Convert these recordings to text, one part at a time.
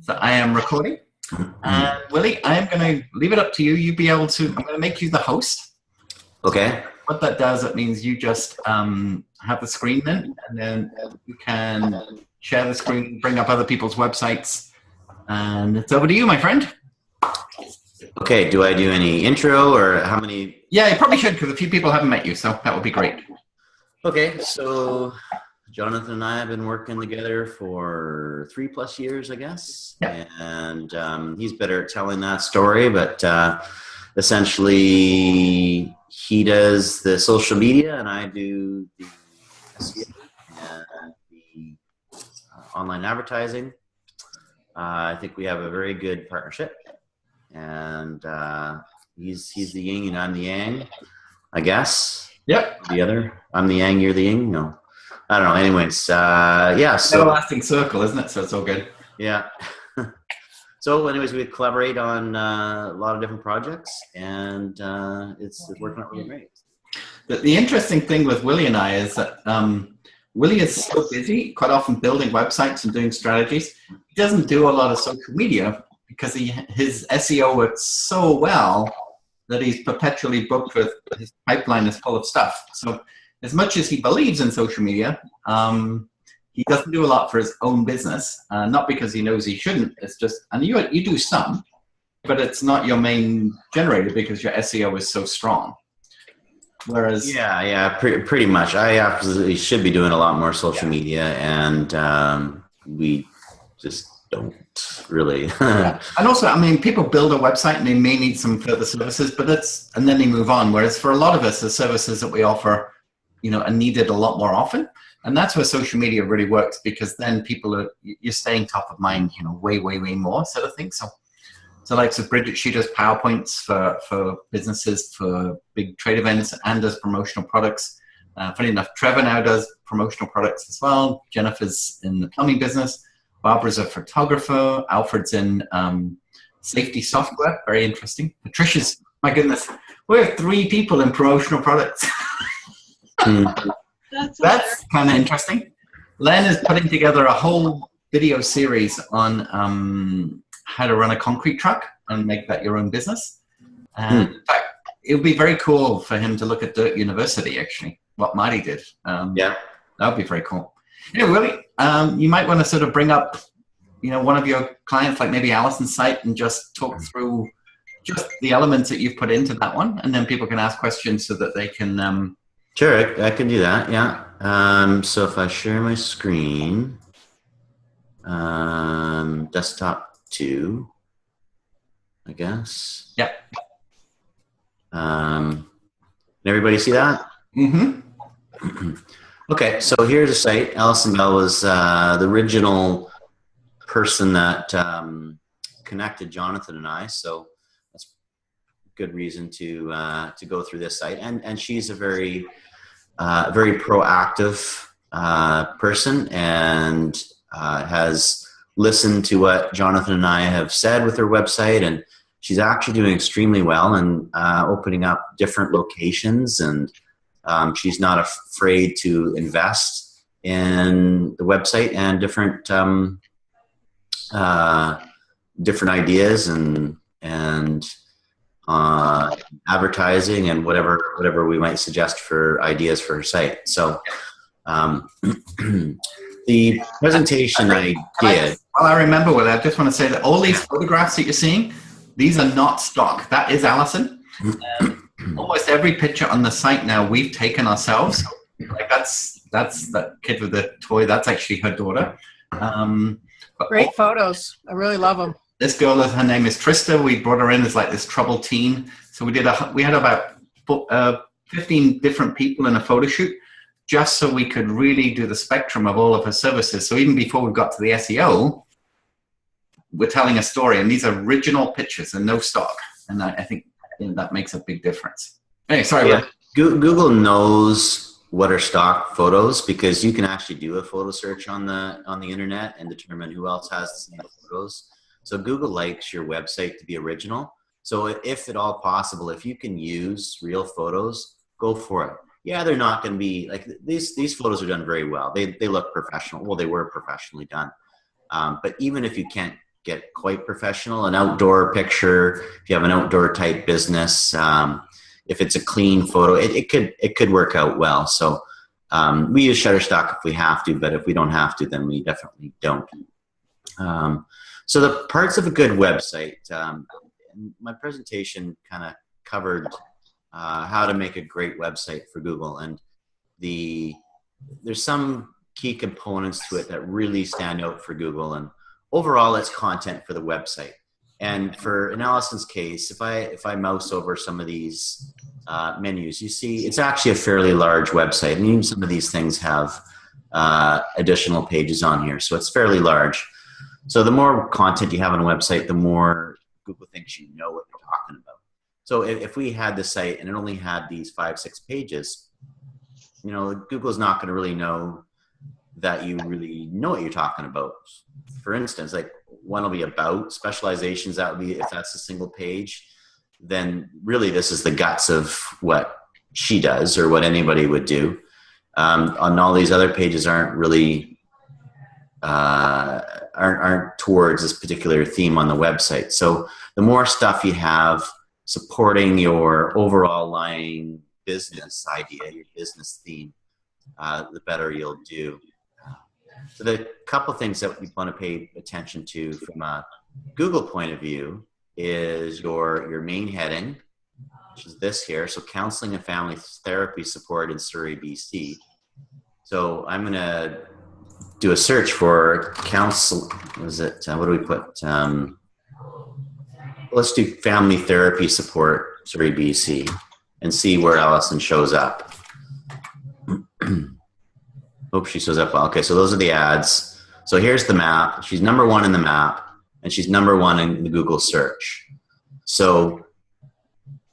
So I am recording. And Willie, I am going to leave it up to you. I'm going to make you the host. Okay. What that does, it means you just have the screen then, and then you can share the screen, bring up other people's websites, and it's over to you, my friend. Okay, do I do any intro or how many? Yeah, you probably should, because a few people haven't met you, so that would be great. Okay, so Jonathan and I have been working together for 3+ years, I guess. Yep. And he's better at telling that story, but essentially he does the social media and I do the SEO and the online advertising. I think we have a very good partnership, and he's the yin and I'm the yang, I guess. Yep. The other, I'm the yang, you're the yin. No, I don't know. Anyways, yeah. So everlasting circle, isn't it? So it's all good. Yeah. So, anyways, we collaborate on a lot of different projects, and it's working out really great. The interesting thing with Willie and I is that Willie is so busy, quite often building websites and doing strategies. He doesn't do a lot of social media because his SEO works so well that he's perpetually booked with his pipeline is full of stuff. So as much as he believes in social media, he doesn't do a lot for his own business, not because he knows he shouldn't. It's just, and you do some, but it's not your main generator because your SEO is so strong. Whereas, pretty much. I absolutely should be doing a lot more social media, and we just don't really. And also, I mean, people build a website and they may need some further services, and then they move on. Whereas for a lot of us, the services that we offer, are needed a lot more often. And that's where social media really works, because then you're staying top of mind, way, way, way more sort of thing. So like, Bridget, she does PowerPoints for businesses, for big trade events, and does promotional products. Funny enough, Trevor now does promotional products as well. Jennifer's in the plumbing business. Barbara's a photographer. Alfred's in safety software. Very interesting. Patricia's, my goodness, we have 3 people in promotional products. That's kind of interesting. Len is putting together a whole video series on how to run a concrete truck and make that your own business. And in fact, it would be very cool for him to look at Dirt University, actually, what Marty did. That would be very cool. Anyway, Willie, you might want to sort of bring up, one of your clients, like maybe Allison's site, and just talk through just the elements that you've put into that one, and then people can ask questions so that they can... Sure, I can do that, yeah. So if I share my screen, desktop 2, I guess. Yeah. Can everybody see that? Mm-hmm. Okay, so here's a site. Allison Bell was the original person that connected Jonathan and I, so that's a good reason to go through this site. And she's a very proactive person, and has listened to what Jonathan and I have said with her website, and she's actually doing extremely well and opening up different locations, and she's not afraid to invest in the website and different ideas and advertising and whatever we might suggest for ideas for her site. So the presentation I did. Well, I remember with that. I just want to say that all these photographs that you're seeing, these are not stock. That is Allison. Almost every picture on the site now we've taken ourselves. Like that's that kid with the toy. That's actually her daughter. Great photos. I really love them. This girl, her name is Trista. We brought her in as like this troubled teen. So we had about 15 different people in a photo shoot, just so we could really do the spectrum of all of her services. So even before we got to the SEO, we're telling a story, and these are original pictures and no stock. And I think that makes a big difference. Anyway, sorry. Yeah. Google knows what are stock photos, because you can actually do a photo search on the internet and determine who else has the same photos. So Google likes your website to be original. So if at all possible, if you can use real photos, go for it. Yeah, they're not going to be like these photos are done very well. They look professional. Well, they were professionally done. But even if you can't get quite professional. An outdoor picture, if you have an outdoor type business, if it's a clean photo, it could work out well. So we use Shutterstock if we have to, but if we don't have to, then we definitely don't. So the parts of a good website, my presentation kind of covered how to make a great website for Google, and there's some key components to it that really stand out for Google, and overall it's content for the website. And for in Allison's case, if I mouse over some of these menus, you see it's actually a fairly large website, and even some of these things have additional pages on here, so it's fairly large. So the more content you have on a website, the more Google thinks you know what you're talking about. So if we had the site and it only had these 5-6 pages, you know, Google's not going to really know that you really know what you're talking about. For instance, like one will be about specializations. That would be, if that's a single page, then really this is the guts of what she does or what anybody would do. On all these other pages aren't really aren't towards this particular theme on the website. So the more stuff you have supporting your overall lying business idea, your business theme, the better you'll do. So the couple things that we want to pay attention to from a Google point of view is your main heading, which is this here. So counseling and family therapy support in Surrey, BC. So I'm going to do a search for counsel. What is it? What do we put? Let's do family therapy support, Surrey, BC, and see where Allison shows up. Hope she shows up well. Okay, so those are the ads. So here's the map. She's number 1 in the map, and she's number 1 in the Google search. So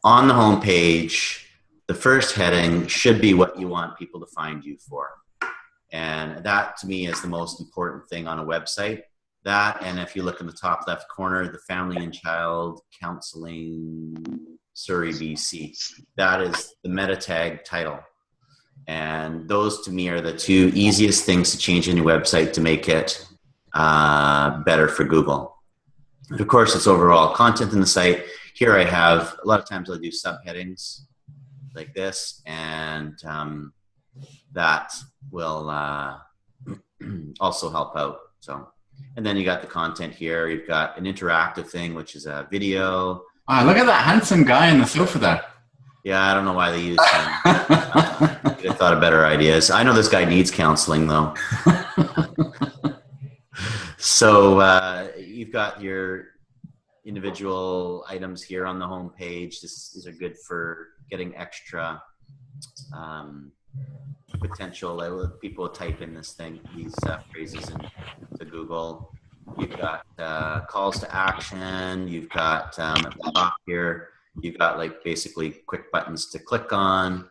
on the home page, the first heading should be what you want people to find you for. And that, to me, is the most important thing on a website. That, and if you look in the top left corner, the Family and Child Counseling Surrey, BC. That is the meta tag title. And those, to me, are the 2 easiest things to change in your website to make it better for Google. And of course, it's overall content in the site. Here I have, a lot of times I'll do subheadings like this, and that will also help out. So, and then you got the content here. You've got an interactive thing, which is a video. Ah, look at that handsome guy on the sofa there. Yeah, I don't know why they use him. I thought of better ideas. I know this guy needs counseling, though. So you've got your individual items here on the home page. These are good for getting extra potential. People type in these phrases into Google. You've got calls to action. You've got at the top here, you've got like basically quick buttons to click on.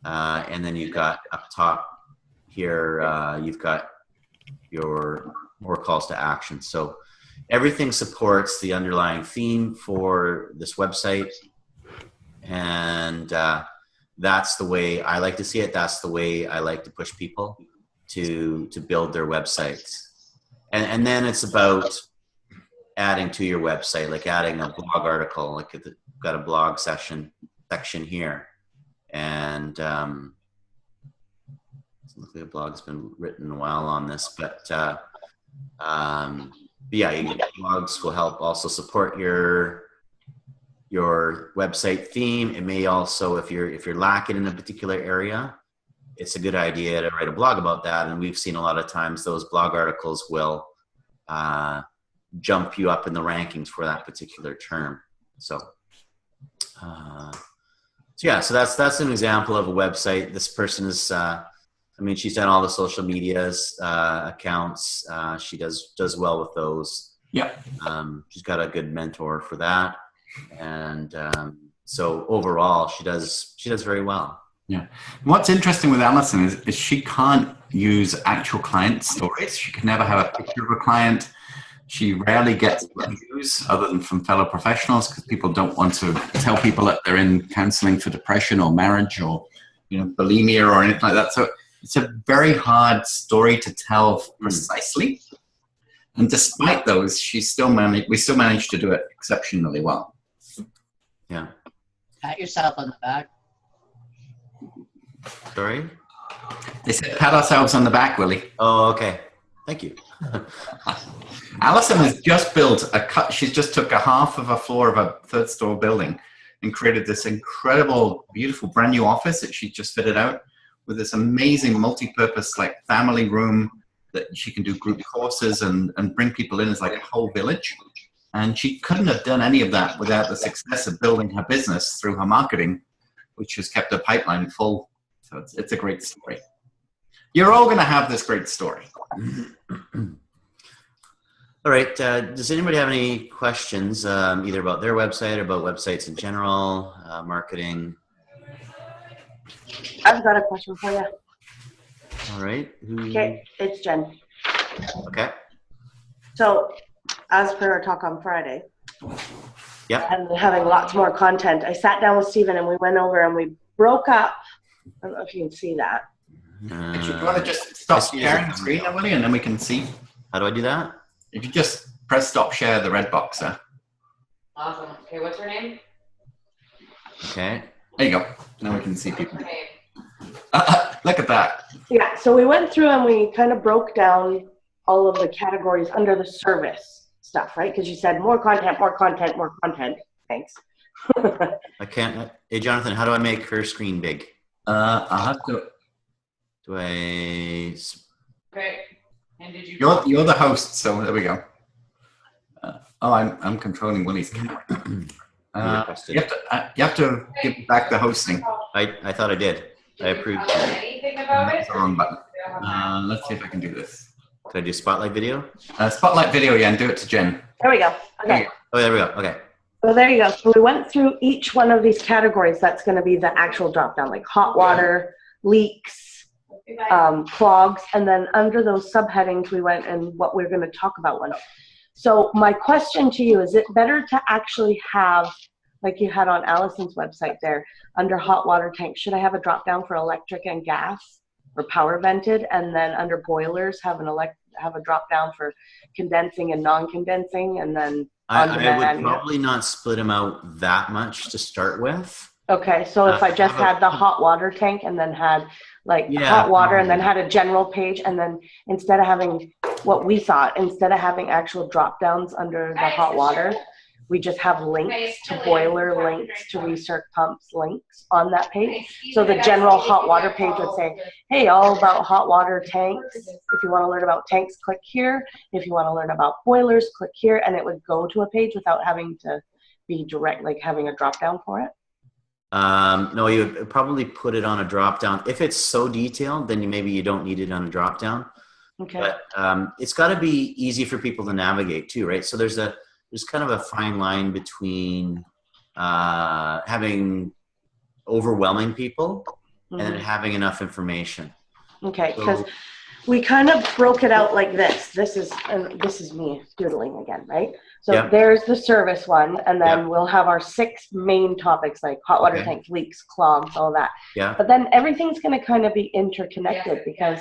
And then you've got up top here, you've got your more calls to action. So everything supports the underlying theme for this website. And that's the way I like to see it. That's the way I like to push people to build their websites. And then it's about adding to your website, like adding a blog article, like you've got a blog section here. And luckily the blog's been written a while on this, but yeah, blogs will help also support your website theme. It may also, if you're lacking in a particular area, it's a good idea to write a blog about that. And we've seen a lot of times those blog articles will jump you up in the rankings for that particular term. So yeah, so that's an example of a website. This person is, I mean, she's done all the social medias accounts. She does well with those. Yeah. She's got a good mentor for that. And so overall, she does very well. Yeah. What's interesting with Allison is she can't use actual client stories. She can never have a picture of a client. She rarely gets reviews other than from fellow professionals, because people don't want to tell people that they're in counseling for depression or marriage or, bulimia or anything like that. So it's a very hard story to tell precisely. And despite those, we still managed to do it exceptionally well. Yeah. Pat yourself on the back. Sorry? They said, pat ourselves on the back, Willie. Oh, okay. Thank you. Alison has just built she just took a half of a floor of a third-story building and created this incredible, beautiful, brand new office that she just fitted out with this amazing multi-purpose, like, family room that she can do group courses and bring people in as like a whole village. And she couldn't have done any of that without the success of building her business through her marketing, which has kept her pipeline full. So it's a great story. You're all going to have this great story. All right. Does anybody have any questions, either about their website or about websites in general, marketing? I've got a question for you. All right. Okay, it's Jen. Okay. So, as per our talk on Friday, and having lots more content, I sat down with Stephen and we went over and we broke up. I don't know if you can see that. Do you want to just stop sharing the screen, Willie, and then we can see? How do I do that? If you just press stop share the red box there. Awesome. Okay, what's her name? Okay. There you go. Now we can see people. Okay. Look at that. Yeah, so we went through and we kind of broke down all of the categories under the service stuff, right? Because you said more content, more content, more content. Thanks. I can't. Hey, Jonathan, how do I make her screen big? I'll have to. Do I? Okay. And did you? You're the host, so there we go. I'm controlling Willie's camera. You have to give back the hosting. I thought I did. I approved. Anything about it? That's the wrong button. Let's see if I can do this. Can I do spotlight video? Spotlight video, yeah, and do it to Jen. There we go. Okay. Oh, there we go. Okay. So there you go. So we went through each one of these categories. That's going to be the actual drop down, like hot water, leaks, clogs, and then under those subheadings, we went and what we're going to talk about one. So my question to you, is it better to actually have, like you had on Alison's website there, under hot water tank, should I have a drop down for electric and gas or power vented, and then under boilers have a drop down for condensing and non-condensing, and then I would probably not split them out that much to start with. Okay, so if I just had the hot water tank and then had like hot water and then had a general page, and then instead of having what we thought, instead of having actual drop downs under the hot water, we just have links to boiler, links to recirc pumps, links on that page. So the general hot water page would say, hey, all about hot water tanks. If you want to learn about tanks, click here. If you want to learn about boilers, click here. And it would go to a page without having to be direct, like having a drop down for it. No, you would probably put it on a drop down. If it's so detailed, then maybe you don't need it on a drop down. Okay. But it's got to be easy for people to navigate too, right? So there's kind of a fine line between having overwhelming people and having enough information. Okay, because we kind of broke it out like this. This is me doodling again, right? So there's the service one, and then we'll have our 6 main topics like hot water tanks, leaks, clogs, all that. Yeah. But then everything's going to kind of be interconnected because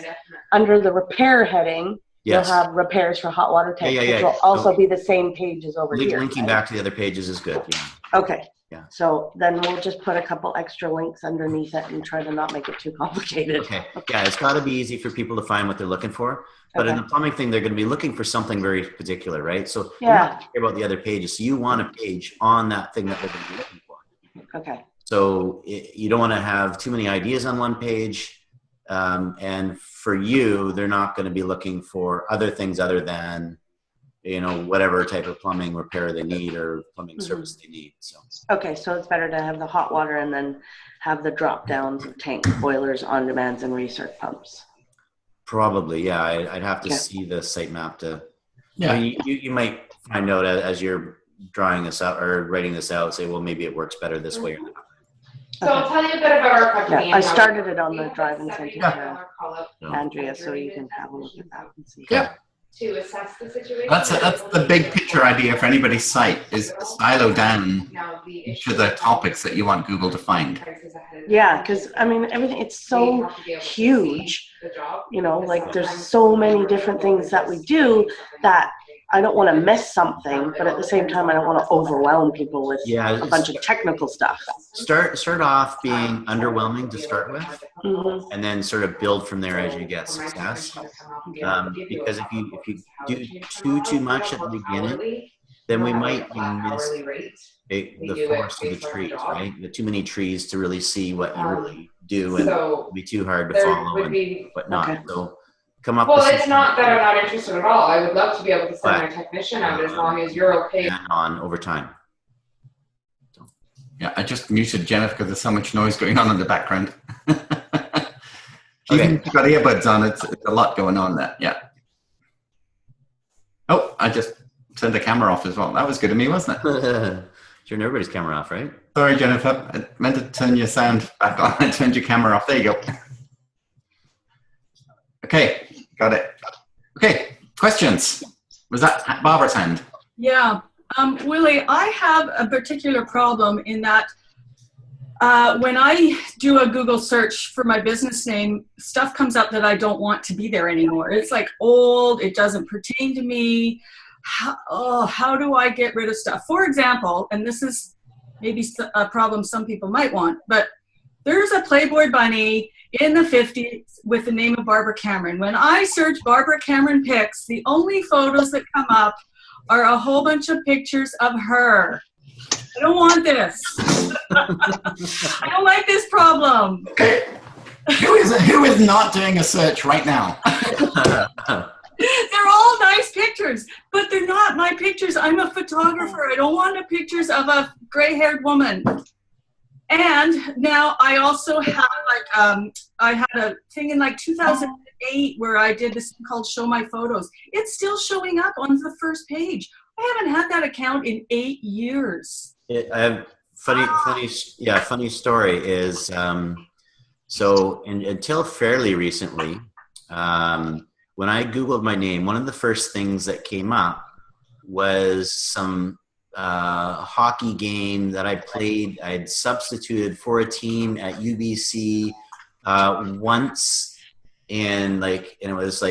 under the repair heading, you'll have repairs for hot water tanks, which will also be the same pages over here. Linking back to the other pages is good. Yeah. Okay. Yeah. So then we'll just put a couple extra links underneath it and try to not make it too complicated. Okay. Yeah, it's got to be easy for people to find what they're looking for. But in the plumbing thing, they're going to be looking for something very particular, right? So you don't care about the other pages. So you want a page on that thing that they're going to be looking for. Okay. So you don't want to have too many ideas on one page. And for you, they're not going to be looking for other things other than, whatever type of plumbing repair they need or plumbing service they need. So okay, so it's better to have the hot water and then have the drop downs of tanks, boilers, on demands, and recirc pumps. Probably, yeah. I'd have to see the sitemap to. Yeah, I mean, you might find out as you're drawing this out or writing this out, say, well, maybe it works better this way or that. So I'll tell you a bit about our company. Yeah, I started it on the drive and sent it to Andrea, so you can have a look at that and see. Yeah. To assess the situation. That's the big picture idea for anybody's site is silo down each of the topics that you want Google to find. Yeah, because I mean everything it's so huge. Like there's so many different things that we do that I don't want to miss something, but at the same time, I don't want to overwhelm people with a bunch of technical stuff. Start off being underwhelming to start with, and then sort of build from there as you get success. Because if you do too much at the beginning, then we might miss the forest of the trees, right? The too many trees to really see what you really do, and it'll be too hard to follow and whatnot. Okay. So come up. Well, it's not that I'm not interested at all. I would love to be able to send my technician out as long as you're okay. On over time. So. Yeah, I just muted Jennifer because there's so much noise going on in the background. Okay. Even if you've got earbuds on, it's a lot going on there. Yeah. Oh, I just turned the camera off as well. That was good of me, wasn't it? Turn everybody's camera off, right? Sorry, Jennifer. I meant to turn your sound back on. I turned your camera off. There you go. Okay, got it. Okay, questions? Was that Barbara's hand? Yeah. Willie, I have a particular problem in that when I do a Google search for my business name, stuff comes up that I don't want to be there anymore. It's like old, it doesn't pertain to me. How do I get rid of stuff? For example, and this is maybe a problem some people might want, but there's a Playboy bunny in the 50s with the name of Barbara Cameron. When I search Barbara Cameron pics, the only photos that come up are a whole bunch of pictures of her. I don't want this. I don't like this problem. Okay. Who is not doing a search right now? They're all nice pictures, but they're not my pictures. I'm a photographer. I don't want pictures of a gray-haired woman. And now I also have I had a thing in 2008 where I did this thing called Show My Photos. It's still showing up on the first page. I haven't had that account in 8 years. Funny story is, so until fairly recently, when I Googled my name, one of the first things that came up was some hockey game that I played. I had substituted for a team at UBC once and it was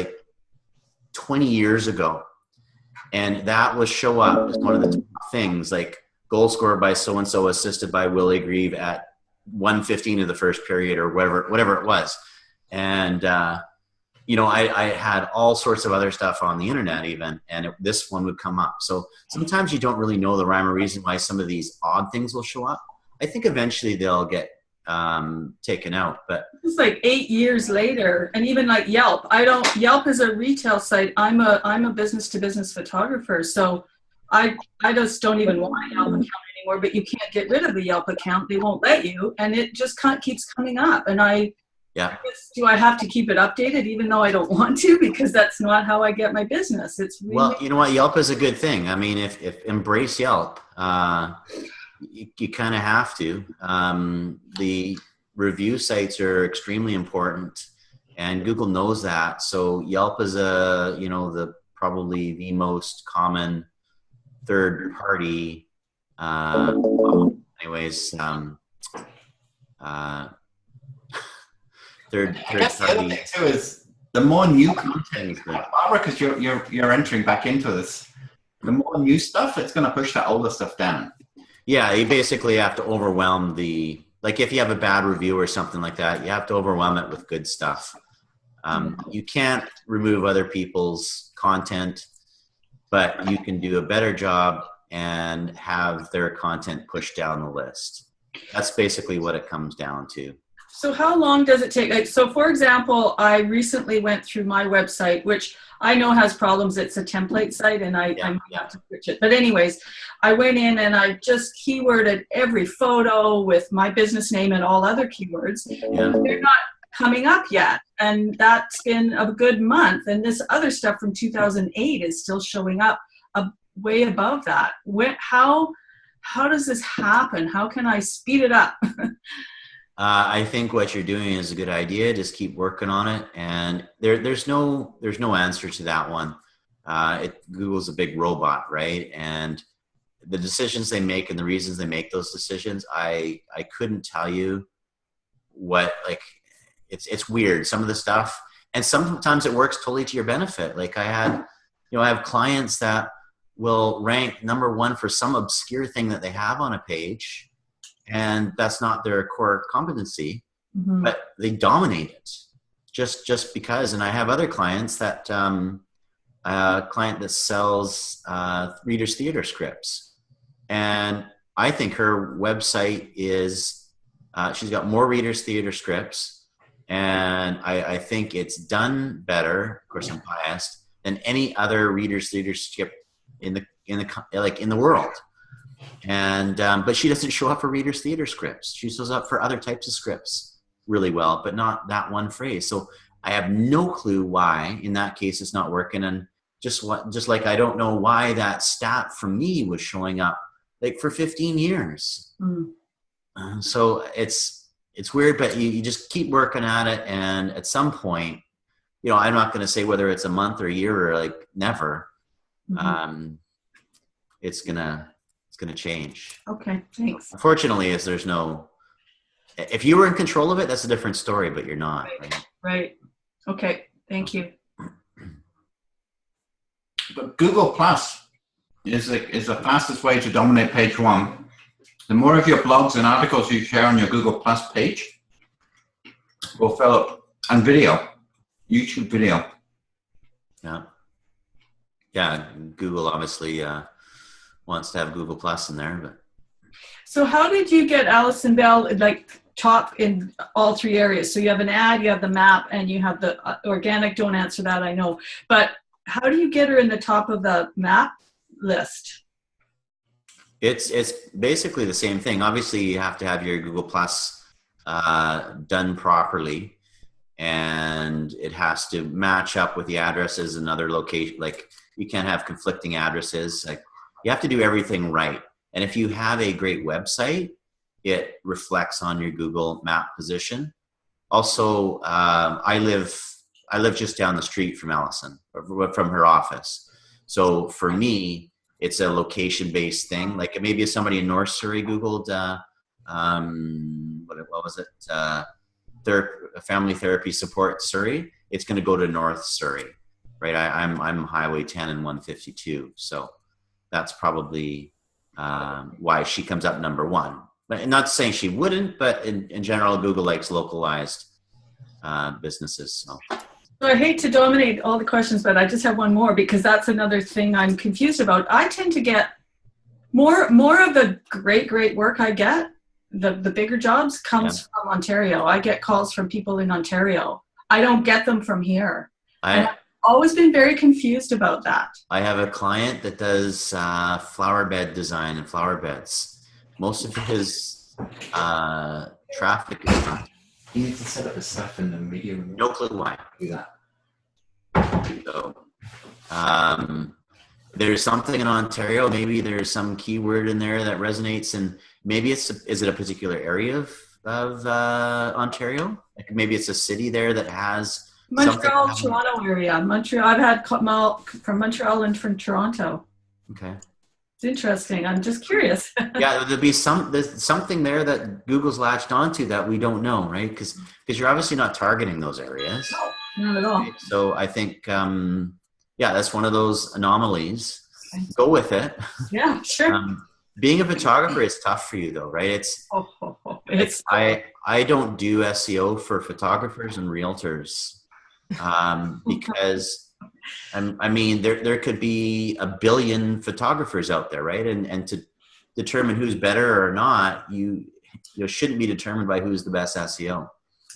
20 years ago. And that was show up as one of the top things, goal scored by so-and-so, assisted by Willy Grieve at 1:15 of the first period or whatever it was. And, I had all sorts of other stuff on the internet even, and this one would come up. So sometimes you don't really know the rhyme or reason why some of these odd things will show up. I think eventually they'll get taken out, but it's 8 years later. And even Yelp, Yelp is a retail site. I'm a business to business photographer. So I just don't even want a Yelp account anymore, but you can't get rid of the Yelp account. They won't let you. And it just keeps coming up. And do I have to keep it updated even though I don't want to? Because that's not how I get my business. It's really well, you know what? Yelp is a good thing. I mean, if embrace Yelp, you kind of have to. The review sites are extremely important, and Google knows that. So Yelp is probably the most common third party. Third I guess the other party. thing too is the more new content, Barbara, because you're entering back into this, the more new stuff, it's going to push that older stuff down. Yeah, you basically have to overwhelm if you have a bad review or something like that, you have to overwhelm it with good stuff. You can't remove other people's content, but you can do a better job and have their content pushed down the list. That's basically what it comes down to. So how long does it take? So for example, I recently went through my website, which I know has problems. It's a template site and I have to switch it. But anyways, I went in and I just keyworded every photo with my business name and all other keywords. Yeah. They're not coming up yet. And that's been a good month. And this other stuff from 2008 is still showing up way above that. How does this happen? How can I speed it up? I think what you're doing is a good idea. Just keep working on it, and there's no answer to that one. Google's a big robot, right? And the decisions they make and the reasons they make those decisions, I couldn't tell you what. It's weird, some of the stuff, and sometimes it works totally to your benefit. I had You know, I have clients that will rank #1 for some obscure thing that they have on a page, and that's not their core competency, but they dominate it just because. And I have other clients that, a client that sells Reader's Theater scripts, and I think her website is, she's got more Reader's Theater scripts, and I think it's done better, of course I'm biased, than any other Reader's Theater script in the world. And but she doesn't show up for Reader's Theater scripts. She shows up for other types of scripts really well, but not that one phrase. So I have no clue why in that case it's not working. And just like I don't know why that stat for me was showing up like for 15 years. So it's weird, but you just keep working at it, and at some point, you know, I'm not going to say whether it's a month or a year or like never. It's gonna change. Okay, thanks. Unfortunately, if you were in control of it, that's a different story, but you're not. Right. Okay, thank you. But Google Plus is the fastest way to dominate page 1. The more of your blogs and articles you share on your Google Plus page will fill up, and video, YouTube video. Yeah, Google obviously wants to have Google Plus in there. But so how did you get Alison Bell like top in all 3 areas? So you have an ad, you have the map, and you have the organic. Don't answer that, I know. But how do you get her in the top of the map list? It's basically the same thing. Obviously, you have to have your Google Plus done properly, and it has to match up with the addresses and other location. Like, you can't have conflicting addresses. Like, you have to do everything right. And if you have a great website, it reflects on your Google map position. Also, I live just down the street from Alison, from her office. So for me, it's a location-based thing. Like, maybe if somebody in North Surrey Googled, what was it? Family Therapy Support Surrey, it's going to go to North Surrey, right? I'm Highway 10 and 152. So that's probably why she comes up #1. But not saying she wouldn't, but in general, Google likes localized businesses. So I hate to dominate all the questions, but I just have one more, because that's another thing I'm confused about. I tend to get more of the great work I get, the bigger jobs, comes from Ontario. I get calls from people in Ontario. I don't get them from here. And I've always been very confused about that. I have a client that does flower bed design and flower beds. Most of his traffic is not. You need to set up a stuff in the media room. No clue why. Do that. So, there's something in Ontario. Maybe there's some keyword in there that resonates, and maybe is it a particular area of Ontario? Like, maybe it's a city there that has Montreal, Toronto area. Montreal. I've had from Montreal and from Toronto. Okay. It's interesting. I'm just curious. Yeah, there's something there that Google's latched onto that we don't know, right? Because you're obviously not targeting those areas. No, not at all. Right? So I think, that's one of those anomalies. Go with it. Yeah, sure. Being a photographer is tough for you, though, right? I don't do SEO for photographers and realtors because. I mean, there could be a billion photographers out there, right? And to determine who's better or not, you shouldn't be determined by who's the best SEO.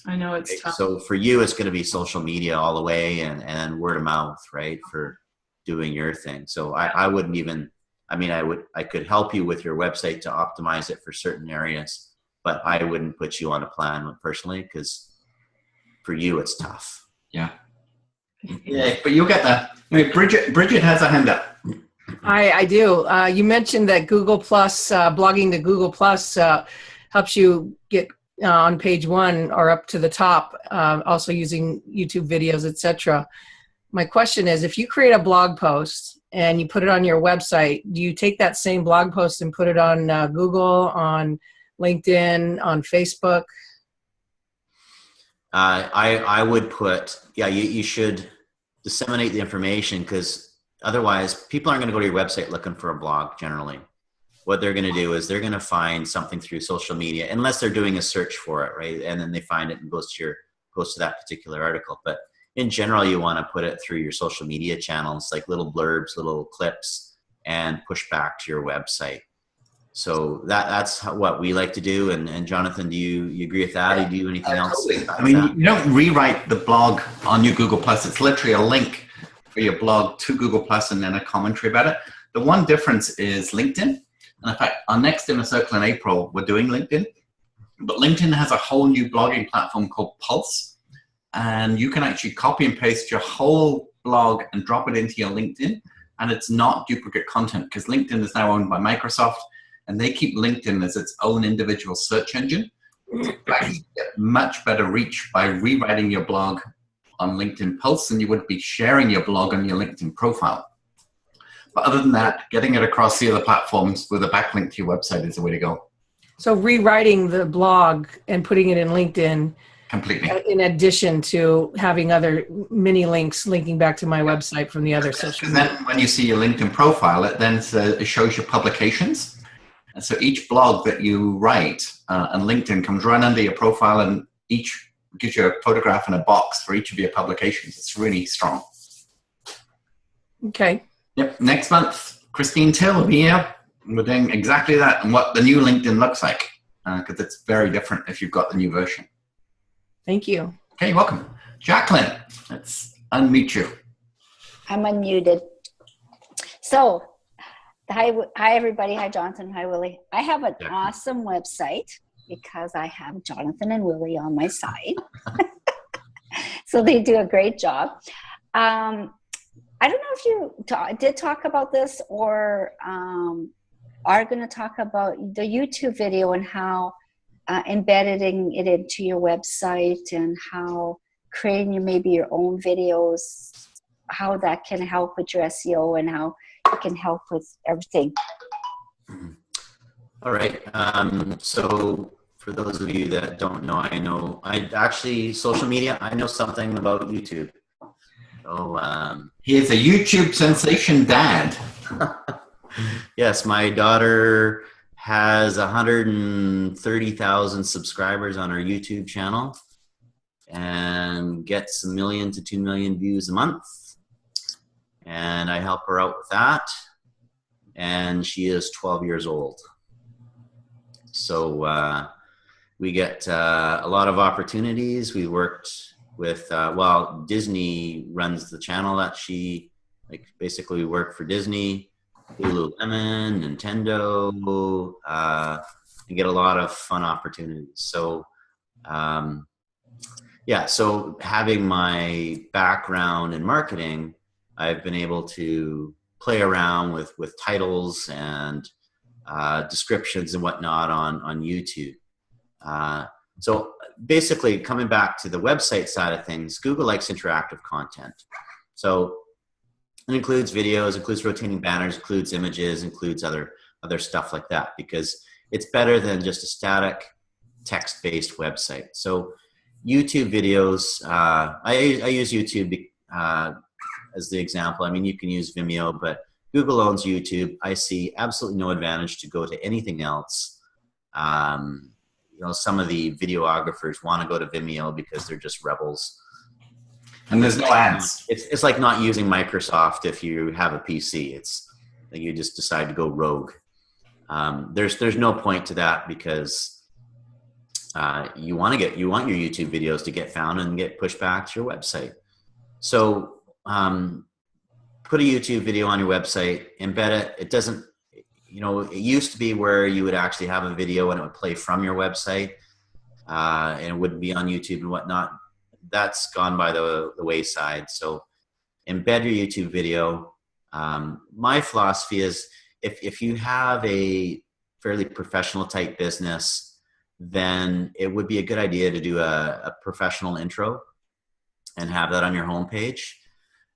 I know it's tough. So for you, it's going to be social media all the way and word of mouth, right? For doing your thing. So I wouldn't even. I mean, I could help you with your website to optimize it for certain areas, but I wouldn't put you on a plan personally, because for you, it's tough. Yeah. Yeah, but you'll get that. Wait, Bridget has a hand up. I do. You mentioned that Google Plus, blogging to Google Plus helps you get on page 1 or up to the top, also using YouTube videos, etc. My question is, if you create a blog post and you put it on your website, do you take that same blog post and put it on Google, on LinkedIn, on Facebook? I would put, you should disseminate the information, because otherwise, people aren't going to go to your website looking for a blog generally. What they're going to do is they're going to find something through social media, unless they're doing a search for it, right? And then they find it and goes to that particular article. But in general, you want to put it through your social media channels, like little blurbs, little clips, and push back to your website. So that's what we like to do. And Jonathan, do you agree with that? Do you do anything else? Totally. I mean, you don't rewrite the blog on your Google Plus. It's literally a link for your blog to Google Plus and then a commentary about it. The one difference is LinkedIn. And in fact, our next Inner Circle in April, we're doing LinkedIn. But LinkedIn has a whole new blogging platform called Pulse. And you can actually copy and paste your whole blog and drop it into your LinkedIn. And it's not duplicate content, because LinkedIn is now owned by Microsoft, and they keep LinkedIn as its own individual search engine. You actually get much better reach by rewriting your blog on LinkedIn Pulse than you would be sharing your blog on your LinkedIn profile. But other than that, getting it across the other platforms with a backlink to your website is the way to go. So rewriting the blog and putting it in LinkedIn, completely, in addition to having other mini links linking back to my website from the other social media. And then when you see your LinkedIn profile, it then it shows your publications. And so each blog that you write on LinkedIn comes right under your profile, and each gives you a photograph and a box for each of your publications. It's really strong. Okay. Yep. Next month, Christine Till will be here. We're doing exactly that and what the new LinkedIn looks like, because it's very different if you've got the new version. Thank you. Okay, you're welcome. Jacqueline, let's unmute you. I'm unmuted. So, hi everybody. Hi, Jonathan. Hi, Willie. I have an awesome website because I have Jonathan and Willie on my side. So they do a great job. I don't know if you did talk about this or are going to talk about the YouTube video and how embedding it into your website and how creating maybe your own videos, how that can help with your SEO and how it can help with everything. All right. So for those of you that don't know, I actually, social media, I know something about YouTube. So he is a YouTube sensation dad. Yes, my daughter has 130,000 subscribers on her YouTube channel and gets 1 million to 2 million views a month. And I help her out with that. And she is 12 years old. So we get a lot of opportunities. We worked with, Disney runs the channel that she, basically we work for Disney, Lululemon, Nintendo, and get a lot of fun opportunities. So, so having my background in marketing, I've been able to play around with titles and descriptions and whatnot on YouTube. So basically, coming back to the website side of things, Google likes interactive content. So it includes videos, includes rotating banners, includes images, includes other stuff like that, because it's better than just a static text-based website. So YouTube videos, I use YouTube as the example. I mean, you can use Vimeo, but Google owns YouTube. I see absolutely no advantage to go to anything else. Some of the videographers want to go to Vimeo because they're just rebels. And there's no ads. It's like not using Microsoft if you have a PC. It's like you just decide to go rogue. There's no point to that because you want your YouTube videos to get found and get pushed back to your website. So put a YouTube video on your website, embed it. It doesn't, it used to be where you would actually have a video and it would play from your website and it wouldn't be on YouTube and whatnot. That's gone by the wayside. So embed your YouTube video. My philosophy is if you have a fairly professional type business, then it would be a good idea to do a professional intro and have that on your homepage.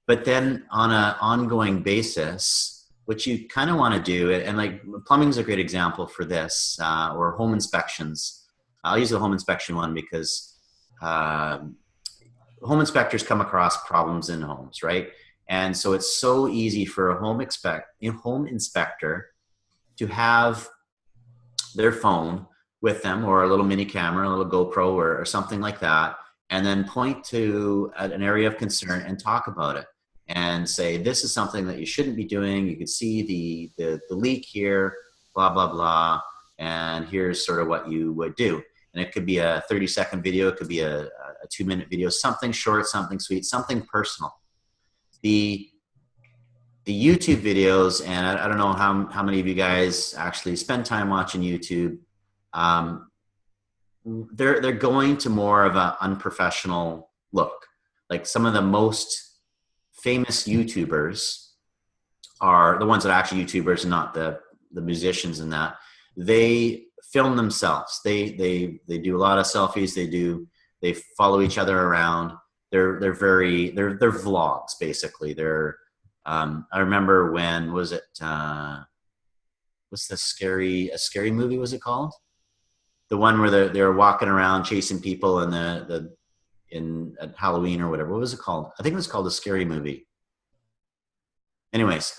But then on an ongoing basis, what you kind of want to do, and like plumbing is a great example for this, or home inspections. I'll use the home inspection one because home inspectors come across problems in homes, right? And so it's so easy for a home inspector to have their phone with them, or a little mini camera, a little GoPro or something like that, and then point to an area of concern and talk about it and say, this is something that you shouldn't be doing. You can see the leak here, blah, blah, blah. And here's sort of what you would do. And it could be a 30-second video. It could be a 2-minute video, something short, something sweet, something personal. The YouTube videos, and I don't know how many of you guys actually spend time watching YouTube. They're going to more of an unprofessional look. Like some of the most famous YouTubers are the ones that are actually YouTubers and not the musicians and that. They film themselves. They do a lot of selfies. They follow each other around. They're vlogs basically. I remember when was it? What's a scary movie was it called? The one where they're walking around chasing people at Halloween or whatever. What was it called? I think it was called A Scary Movie. Anyways,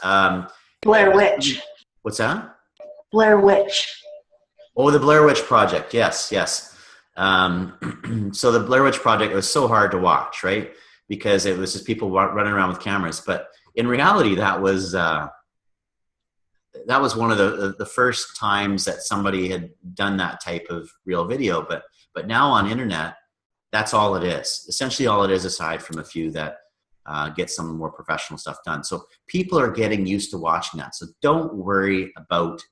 Blair Witch. What's that? Blair Witch. Oh, the Blair Witch Project. Yes. So the Blair Witch Project was so hard to watch, right? Because it was just people running around with cameras. But in reality, that was one of the first times that somebody had done that type of real video. But now on internet, that's all it is. Essentially all it is, aside from a few that get some more professional stuff done. So people are getting used to watching that. So don't worry about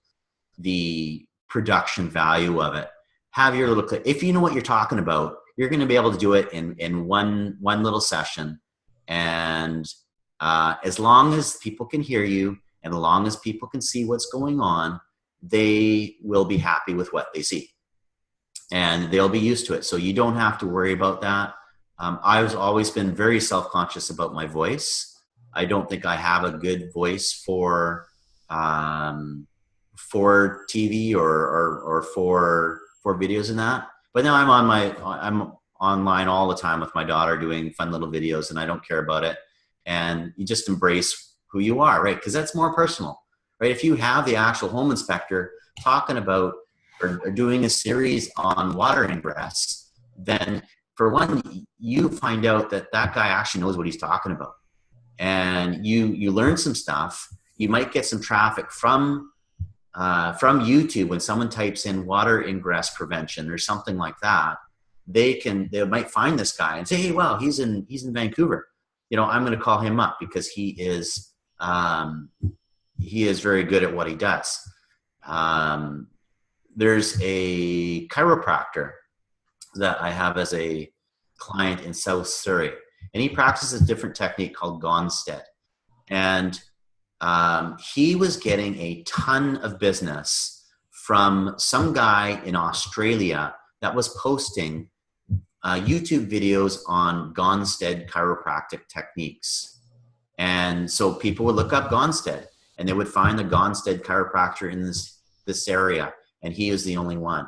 the production value of it. Have your little clip. If you know what you're talking about, you're going to be able to do it in one little session. And as long as people can hear you, and as long as people can see what's going on, they will be happy with what they see. And they'll be used to it. So you don't have to worry about that. I've always been very self-conscious about my voice. I don't think I have a good voice for TV or for videos and that. But now I'm online all the time with my daughter doing fun little videos, and I don't care about it. And you just embrace who you are, right? Because that's more personal, right? If you have the actual home inspector talking about or doing a series on water ingress, then for one, you find out that guy actually knows what he's talking about. And you learn some stuff. You might get some traffic from YouTube when someone types in water ingress prevention or something like that. They might find this guy and say, hey, well, he's in Vancouver. You know, I'm going to call him up because he is very good at what he does. There's a chiropractor that I have as a client in South Surrey, and he practices a different technique called Gonstead. And he was getting a ton of business from some guy in Australia that was posting YouTube videos on Gonstead chiropractic techniques. And so people would look up Gonstead and they would find the Gonstead chiropractor in this area, and he is the only one.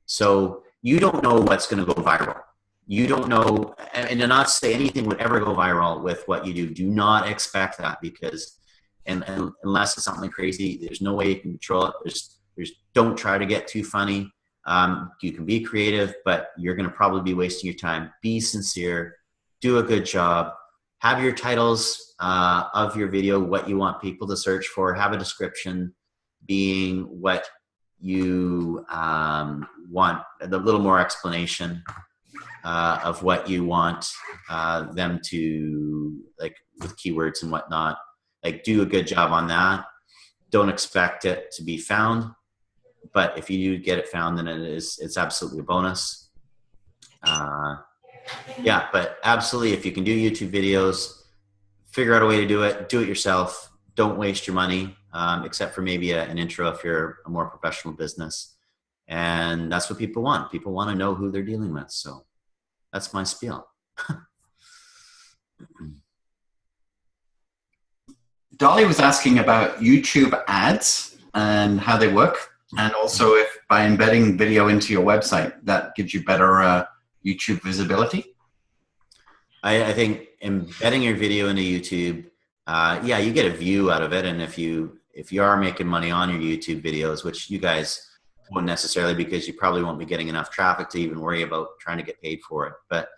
So you don't know what's going to go viral. You don't know, and to not say anything would ever go viral with what you do. Do not expect that, because and unless it's something crazy, there's no way you can control it. There's don't try to get too funny. You can be creative, but you're going to probably be wasting your time. Be sincere. Do a good job. Have your titles of your video what you want people to search for. Have a description being what you want, a little more explanation of what you want them to, like, with keywords and whatnot. Like, do a good job on that. Don't expect it to be found, but if you do get it found, then it's absolutely a bonus. Yeah, but absolutely, if you can do YouTube videos, figure out a way to do it yourself. Don't waste your money, except for maybe an intro if you're a more professional business. And that's what people want. People want to know who they're dealing with. So that's my spiel. Dolly was asking about YouTube ads and how they work, and also if by embedding video into your website, that gives you better YouTube visibility. I think embedding your video into YouTube yeah, you get a view out of it. And if you are making money on your YouTube videos, which you guys won't necessarily, because you probably won't be getting enough traffic to even worry about trying to get paid for it. But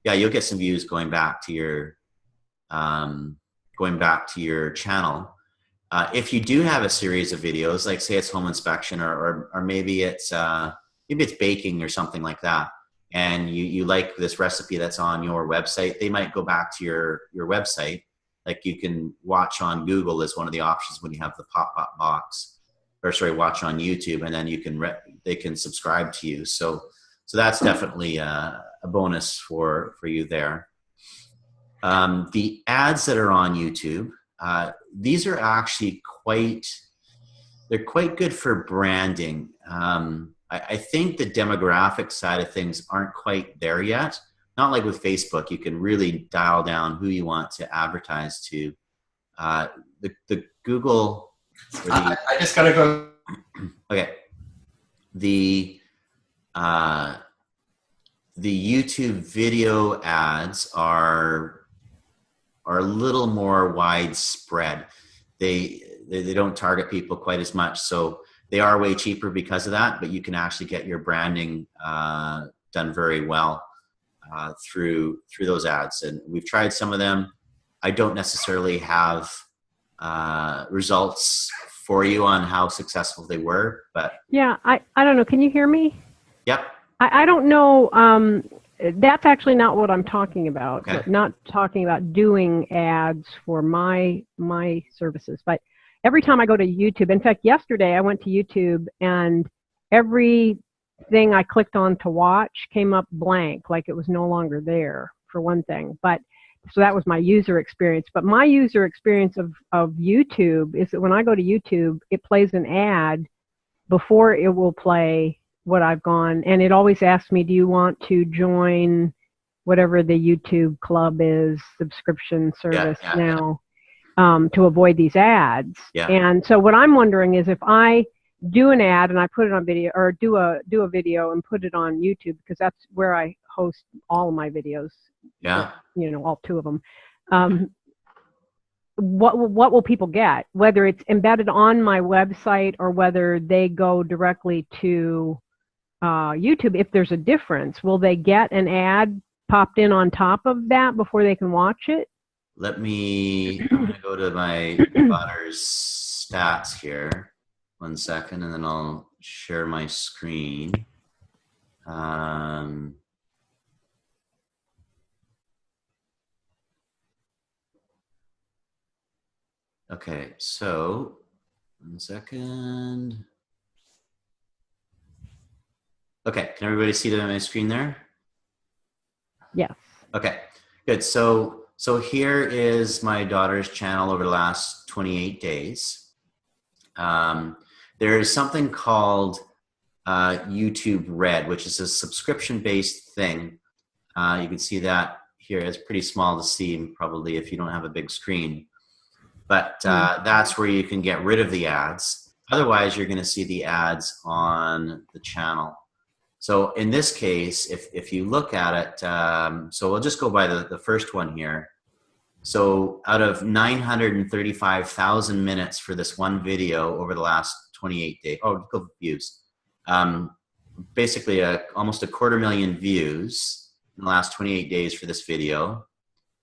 yeah, you'll get some views going back to your channel. If you do have a series of videos, like say it's home inspection, or maybe it's baking or something like that, and you like this recipe that's on your website, they might go back to your website. Like you can watch on Google is one of the options when you have the pop-up box, or sorry, watch on YouTube, and then they can subscribe to you. So that's definitely a bonus for you there. The ads that are on YouTube, these are actually quite good for branding. I think the demographic side of things aren't quite there yet. Not like with Facebook, you can really dial down who you want to advertise to. The Google. I just gotta go. Okay. The YouTube video ads are a little more widespread. They don't target people quite as much, so they are way cheaper because of that. But you can actually get your branding done very well through those ads, and we've tried some of them. I don't necessarily have results for you on how successful they were, but yeah, I don't know. Can you hear me? Yep. I don't know. That's actually not what I'm talking about. Okay. Not talking about doing ads for my services, but every time I go to YouTube, in fact, yesterday I went to YouTube and everything I clicked on to watch came up blank, like it was no longer there, for one thing. But so that was my user experience. But my user experience of YouTube is that when I go to YouTube, it plays an ad before it will play what I've gone, and it always asks me, do you want to join whatever the YouTube club is, subscription service now, to avoid these ads. Yeah. And so what I'm wondering is if I do an ad and I put it on video, or do a video and put it on YouTube, because that's where I host all of my videos. Yeah. You know, all 2 of them. What will people get? Whether it's embedded on my website or whether they go directly to YouTube, if there's a difference, will they get an ad popped in on top of that before they can watch it? I'm going to go to my daughter's stats here. 1 second, and then I'll share my screen. Okay, so 1 second. Okay, can everybody see that on my screen there? Yes. Okay, good. So here is my daughter's channel over the last 28 days. There is something called YouTube Red, which is a subscription-based thing. You can see that here. It's pretty small to see, probably, if you don't have a big screen. But that's where you can get rid of the ads. Otherwise, you're going to see the ads on the channel. So in this case, if you look at it, so we'll just go by the first one here. So out of 935,000 minutes for this one video over the last 28 days, go views. Basically almost 250,000 views in the last 28 days for this video.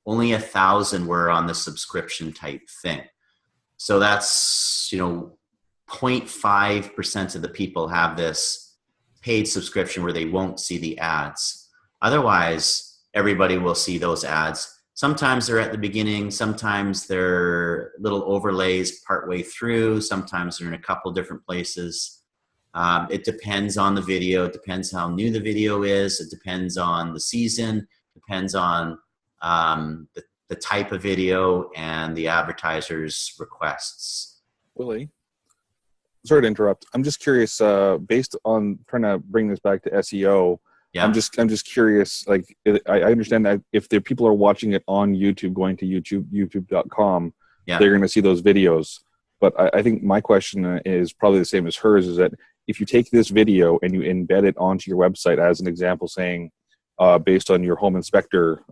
Only 1,000 were on the subscription type thing. So that's, 0.5% of the people have this paid subscription where they won't see the ads. Otherwise, everybody will see those ads. Sometimes they're at the beginning, sometimes they're little overlays partway through, sometimes they're in a couple different places. It depends on the video, it depends how new the video is, it depends on the season, depends on the type of video and the advertiser's requests. Willie, sorry to interrupt. I'm just curious, based on trying to bring this back to SEO, yeah. I'm just curious, like, I understand that if the people are watching it on YouTube, going to youtube.com, yeah, they're going to see those videos. But I think my question is probably the same as hers, is that if you take this video and you embed it onto your website as an example, saying, based on your home inspector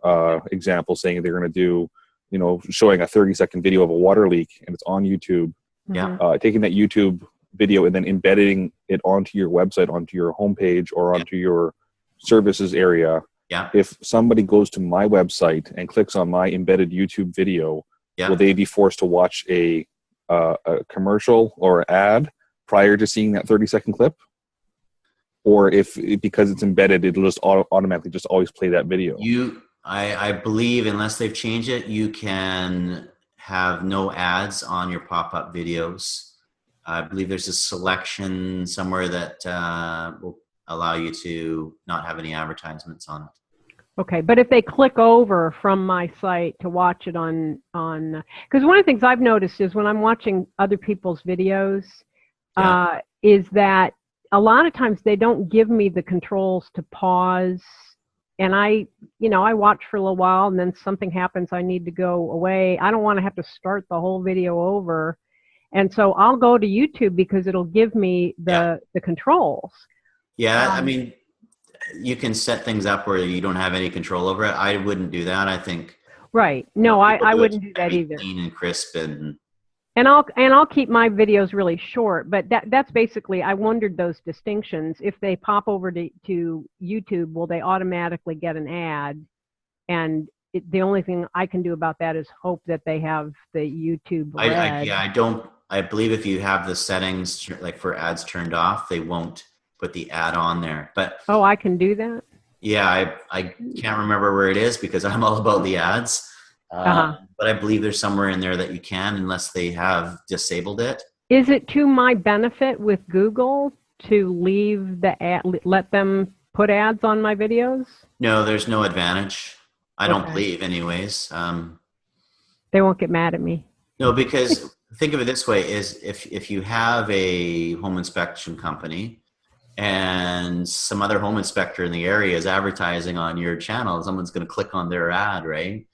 example, saying they're going to do showing a 30-second video of a water leak and it's on YouTube. Yeah. Taking that YouTube video and then embedding it onto your website, onto your homepage, or onto your services area. Yeah. If somebody goes to my website and clicks on my embedded YouTube video, will they be forced to watch a commercial or ad prior to seeing that 30-second clip? Or because it's embedded, it'll just automatically just always play that video? I believe, unless they've changed it, you can have no ads on your pop-up videos. I believe there's a selection somewhere that will allow you to not have any advertisements on it. Okay, but if they click over from my site to watch it on, because one of the things I've noticed is when I'm watching other people's videos, is that a lot of times they don't give me the controls to pause. And I watch for a little while and then something happens, I need to go away. I don't want to have to start the whole video over. And so I'll go to YouTube because it'll give me the controls. Yeah, I mean, you can set things up where you don't have any control over it. I wouldn't do that, I think. Right. No, I wouldn't do that either. Clean and crisp and I'll keep my videos really short, but that's basically, I wondered those distinctions. If they pop over to YouTube, will they automatically get an ad? And the only thing I can do about that is hope that they have the YouTube red. I believe if you have the settings like for ads turned off, they won't put the ad on there. But I can do that? Yeah, I can't remember where it is because I'm all about the ads. But I believe there's somewhere in there that you can, unless they have disabled it. Is it to my benefit with Google to leave the ad, let them put ads on my videos? No, there's no advantage. I don't believe anyways. They won't get mad at me. No, because think of it this way, is if you have a home inspection company and some other home inspector in the area is advertising on your channel, someone's going to click on their ad, right?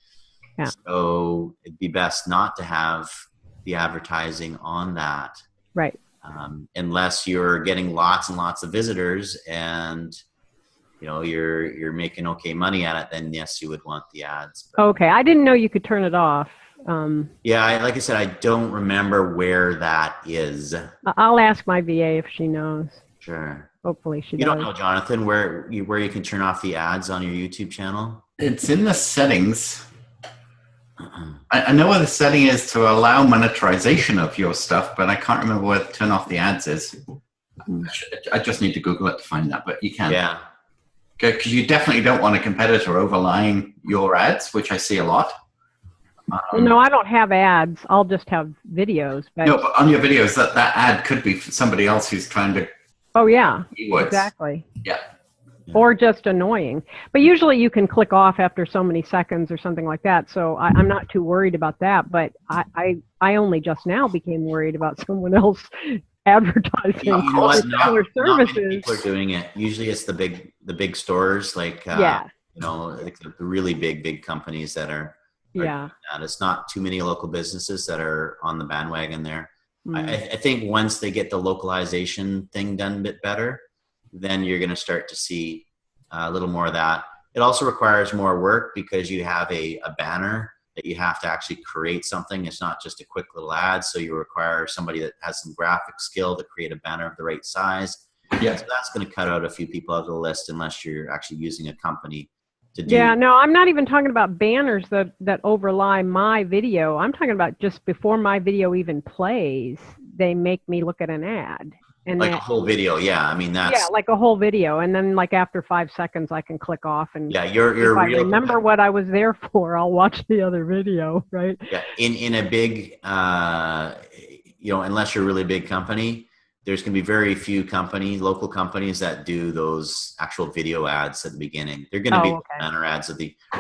Yeah. So it'd be best not to have the advertising on that. Right. Unless you're getting lots and lots of visitors and you're making okay money at it, then yes, you would want the ads. But, okay. I didn't know you could turn it off. Like I said, I don't remember where that is. I'll ask my VA if she knows. Sure. Hopefully she does. You don't know, Jonathan, where you can turn off the ads on your YouTube channel? It's in the settings. I know where the setting is to allow monetization of your stuff, but I can't remember where to turn off the ads is. I just need to Google it to find that, but you can. Yeah. Because you definitely don't want a competitor overlying your ads, which I see a lot. No, I don't have ads. I'll just have videos. But no, but on your videos, that ad could be somebody else who's trying to. Oh, yeah. Keywords. Exactly. Yeah. Or just annoying. But usually you can click off after so many seconds or something like that. So I'm not too worried about that. But I only just now became worried about someone else advertising similar services. Not many people are doing it. Usually it's the big stores like like the really big companies that are. And it's not too many local businesses that are on the bandwagon there. I think once they get the localization thing done a bit better, then you're going to start to see a little more of that. It also requires more work because you have a banner that you have to actually create something. It's not just a quick little ad. So you require somebody that has some graphic skill to create a banner of the right size. Yeah. So that's going to cut out a few people out of the list unless you're actually using a company to do. Yeah, no, I'm not even talking about banners that overlie my video. I'm talking about just before my video even plays, they make me look at an ad. And like a whole video, yeah. I mean, that's... Yeah, like a whole video. And then like after 5 seconds, I can click off. And yeah, you're if I remember what I was there for, I'll watch the other video, right? Yeah, in a big, unless you're a really big company, there's going to be very few local companies that do those actual video ads at the beginning. They're going to be banner ads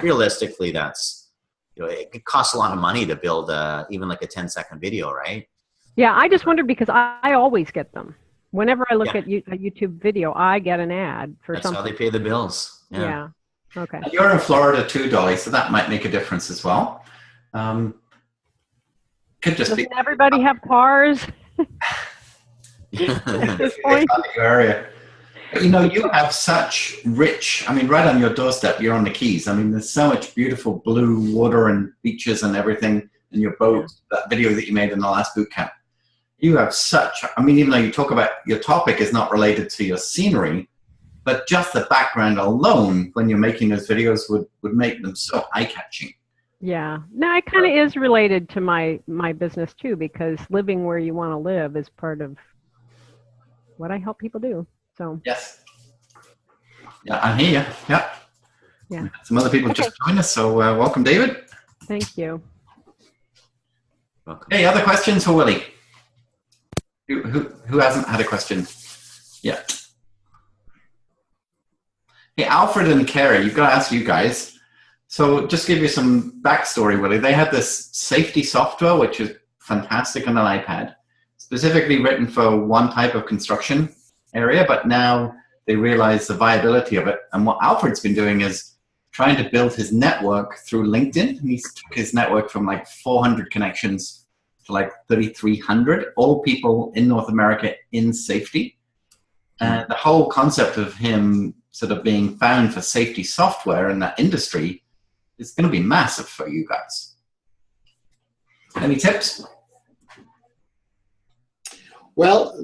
realistically, that's, it costs a lot of money to build even like a 10-second video, right? Yeah, I just wondered because I always get them. Whenever I look at a YouTube video, I get an ad for something. That's how they pay the bills. Yeah. Okay. You're in Florida too, Dolly, so that might make a difference as well. Could just Doesn't everybody have cars? At this point? Area. You know, you have such rich, I mean, right on your doorstep, you're on the Keys. I mean, there's so much beautiful blue water and beaches and everything in your boat, that video that you made in the last boot camp. You have such, I mean, even though you talk about your topic is not related to your scenery, but just the background alone when you're making those videos would make them so eye-catching. Yeah. No, it kind of is related to my business too, because living where you want to live is part of what I help people do. So yes. Yeah, I hear you. Yeah. Yeah. Some other people just joined us, so welcome, David. Thank you. Welcome. Hey, other questions for Willy? Who hasn't had a question yet? Hey, Alfred and Carrie, you've got to ask you guys. So just give you some backstory, Willy. They had this safety software, which is fantastic on an iPad, specifically written for one type of construction area, but now they realize the viability of it. And what Alfred's been doing is trying to build his network through LinkedIn. He's took his network from like 400 connections to like 3,300, all people in North America in safety. And the whole concept of him sort of being found for safety software in that industry is going to be massive for you guys. Any tips? Well,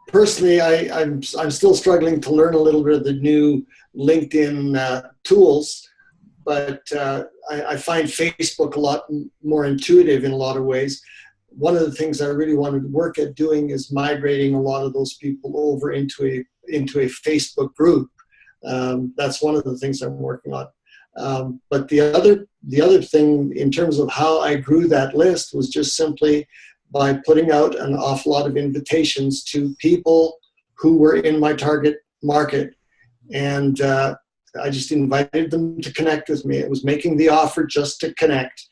personally, I'm still struggling to learn a little bit of the new LinkedIn tools, but I find Facebook a lot more intuitive in a lot of ways. One of the things I really wanted to work at doing is migrating a lot of those people over into a Facebook group. That's one of the things I'm working on. But the other thing in terms of how I grew that list was just simply by putting out an awful lot of invitations to people who were in my target market. And I just invited them to connect with me. It was making the offer just to connect.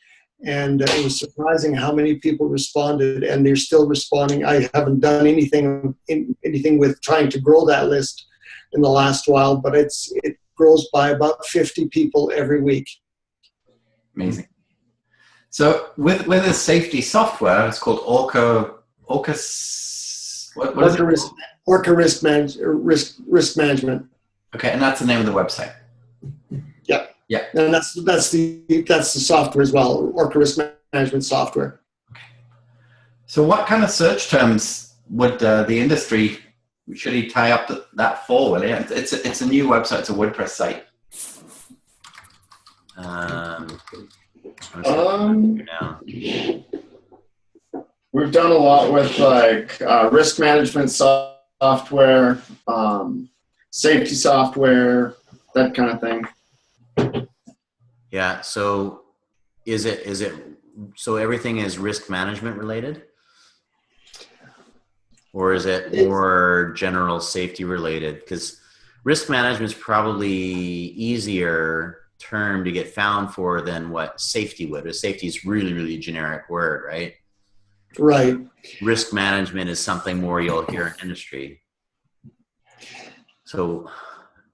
And it was surprising how many people responded, and they're still responding. I haven't done anything with trying to grow that list in the last while, but it grows by about 50 people every week. Amazing. So with this safety software, it's called Orca Risk Management. Okay, and that's the name of the website. Yeah. Yeah. And that's the software as well, Orca Risk Management software. Okay. So what kind of search terms would the industry, should he tie up that for, Willy? It's a new website, it's a WordPress site. We've done a lot with like risk management software, safety software, that kind of thing. Yeah. So is it so everything is risk management related, or is it more general safety related? Because risk management is probably easier term to get found for than what safety would. Safety is really, really generic word, right? Right. Risk management is something more you'll hear in industry. So.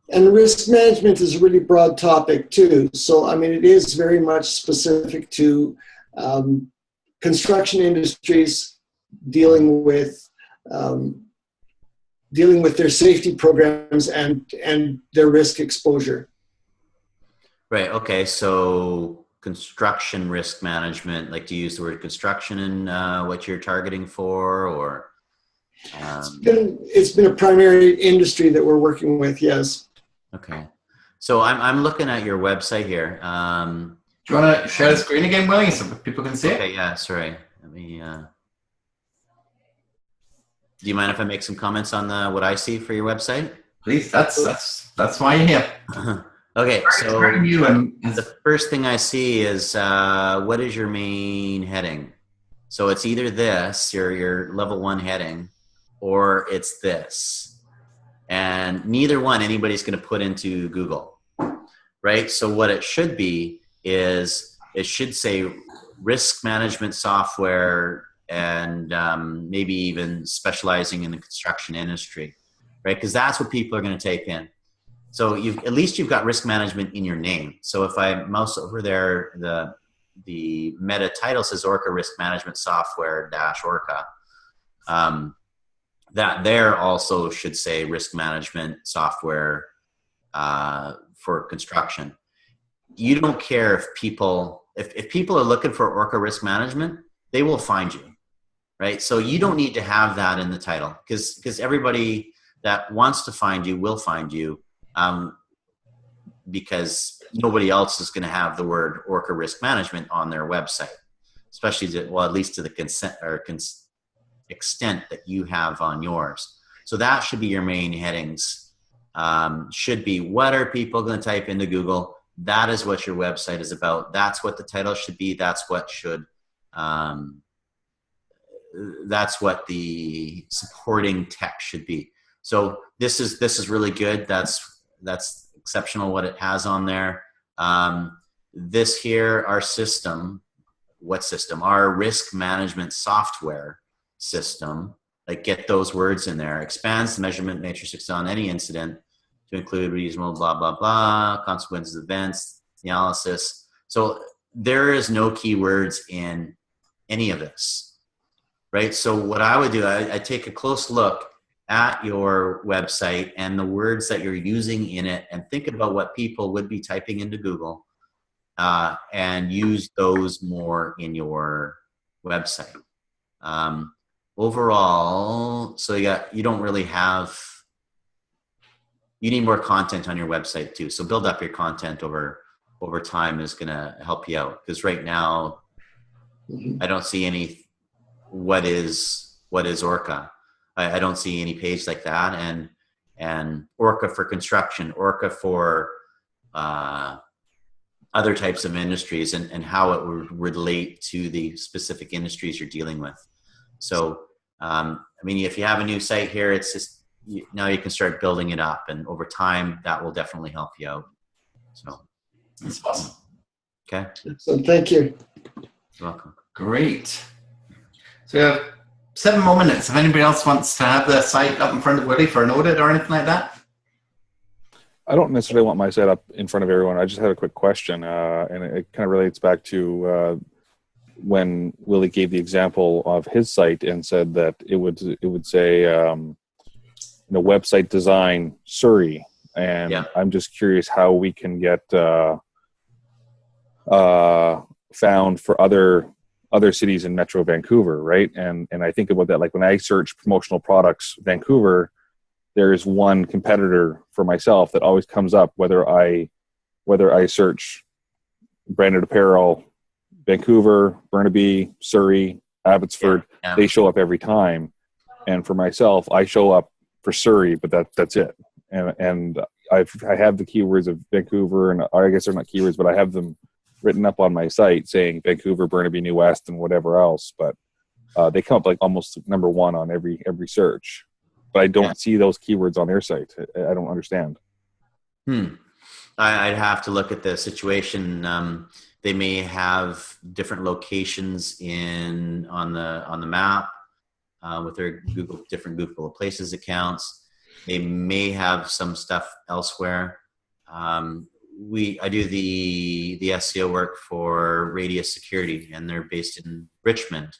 And risk management is a really broad topic too. So, I mean, it is very much specific to construction industries dealing with their safety programs and their risk exposure. Right. Okay. So construction risk management, like, do you use the word construction in what you're targeting for, or? It's been a primary industry that we're working with. Yes. Okay. So I'm looking at your website here. Do you want to share the screen again, Willy, so people can see it? Okay. Yeah. Sorry. Let me. Do you mind if I make some comments on what I see for your website? Please. That's why you're here. Okay, so the first thing I see is what is your main heading? So it's either this, your level 1 heading, or it's this. And neither one anybody's going to put into Google, right? So what it should be is it should say risk management software and maybe even specializing in the construction industry, right? Because that's what people are going to type in. So at least you've got risk management in your name. So if I mouse over there, the meta title says Orca Risk Management Software -Orca. that there also should say risk management software for construction. You don't care if people are looking for Orca risk management, they will find you, right? So you don't need to have that in the title, because everybody that wants to find you will find you, because nobody else is going to have the word Orca risk management on their website, especially at least to the extent that you have on yours. So that should be your main headings. Should be, what are people going to type into Google? That is what your website is about. That's what the title should be. That's what that's what the supporting text should be. So this is really good. That's exceptional what it has on there. This here, our system, what system? Our risk management software system, like, get those words in there. Expands the measurement matrix on any incident to include reasonable blah, blah, blah, consequences, events, analysis. So there is no keywords in any of this, right? So what I would do, I take a close look at your website and the words that you're using in it, and think about what people would be typing into Google, and use those more in your website. Overall, so you don't really have, you need more content on your website too. So build up your content over time is going to help you out. Because right now, I don't see any, what is Orca? I don't see any page like that. And Orca for construction, Orca for other types of industries, and how it would relate to the specific industries you're dealing with. So, I mean, if you have a new site here, it's just, now you can start building it up, and over time that will definitely help you out. So that's awesome. Okay. So thank you. You're welcome. Great. So we have 7 more minutes. If anybody else wants to have their site up in front of Willy for an audit or anything like that. I don't necessarily want my site up in front of everyone. I just had a quick question, and it kind of relates back to when Willy gave the example of his site and said that it would say, website design Surrey, and yeah. I'm just curious how we can get found for other cities in Metro Vancouver, right? And I think about that, like when I search promotional products Vancouver, there's one competitor for myself that always comes up, whether I search branded apparel Vancouver, Burnaby, Surrey, Abbotsford, yeah. They show up every time. And for myself, I show up for Surrey, but that's it. And I have the keywords of Vancouver, and I guess they're not keywords, but I have them written up on my site saying Vancouver, Burnaby, New West, and whatever else. But they come up like almost number 1 on every search. But I don't see those keywords on their site. I don't understand. I'd have to look at the situation. They may have different locations on the map with their different Google Places accounts. They may have some stuff elsewhere. I do the SEO work for Radius Security, and they're based in Richmond,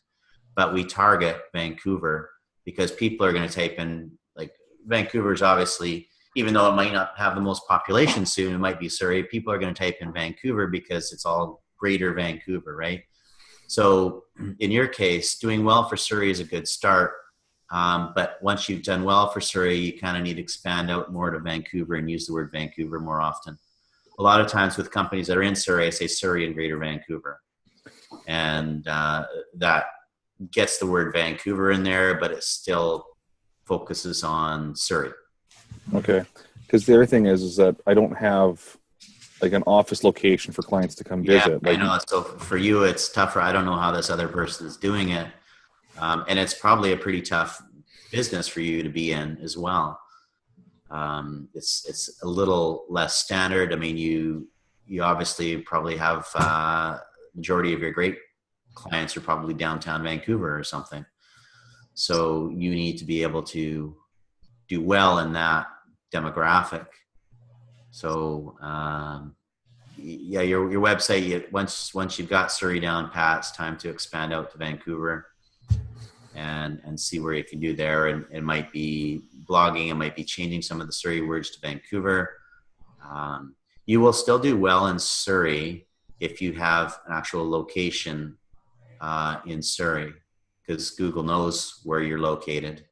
but we target Vancouver because people are going to type in, like, Vancouver's obviously, even though it might not have the most population soon, it might be Surrey, people are going to type in Vancouver because it's all greater Vancouver, right? So in your case, doing well for Surrey is a good start. But once you've done well for Surrey, you kind of need to expand out more to Vancouver and use the word Vancouver more often. A lot of times with companies that are in Surrey, I say Surrey and Greater Vancouver. And that gets the word Vancouver in there, but it still focuses on Surrey. Okay. Because the other thing is that I don't have like an office location for clients to come visit. I know. So for you, it's tougher. I don't know how this other person is doing it. And it's probably a pretty tough business for you to be in as well. It's a little less standard. I mean, you obviously probably have majority of your great clients are probably downtown Vancouver or something. So you need to be able to do well in that demographic. So your website, once you've got Surrey down pat, it's time to expand out to Vancouver and see where you can do there. And it might be blogging, it might be changing some of the Surrey words to Vancouver. You will still do well in Surrey if you have an actual location in Surrey, because Google knows where you're located.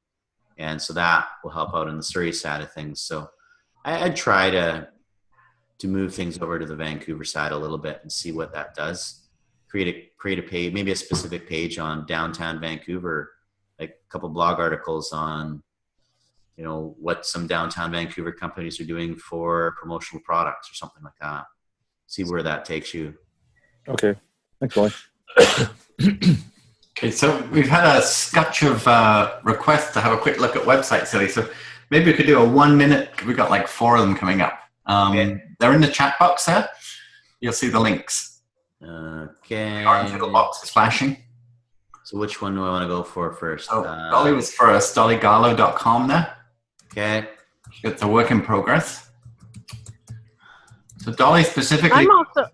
And so that will help out in the Surrey side of things. So I'd try to move things over to the Vancouver side a little bit and see what that does. Create a page, maybe a specific page on downtown Vancouver, like a couple blog articles on, you know, what some downtown Vancouver companies are doing for promotional products or something like that. See where that takes you. Okay. Thanks, Willie. Okay, so we've had a scotch of requests to have a quick look at websites, Silly. So maybe we could do a 1 minute. We've got like 4 of them coming up. They're in the chat box there. You'll see the links. Okay. The orange little box is flashing. So which one do I want to go for first? Oh, Dolly was first. DollyGarlow.com there. Okay. It's a work in progress. So Dolly specifically.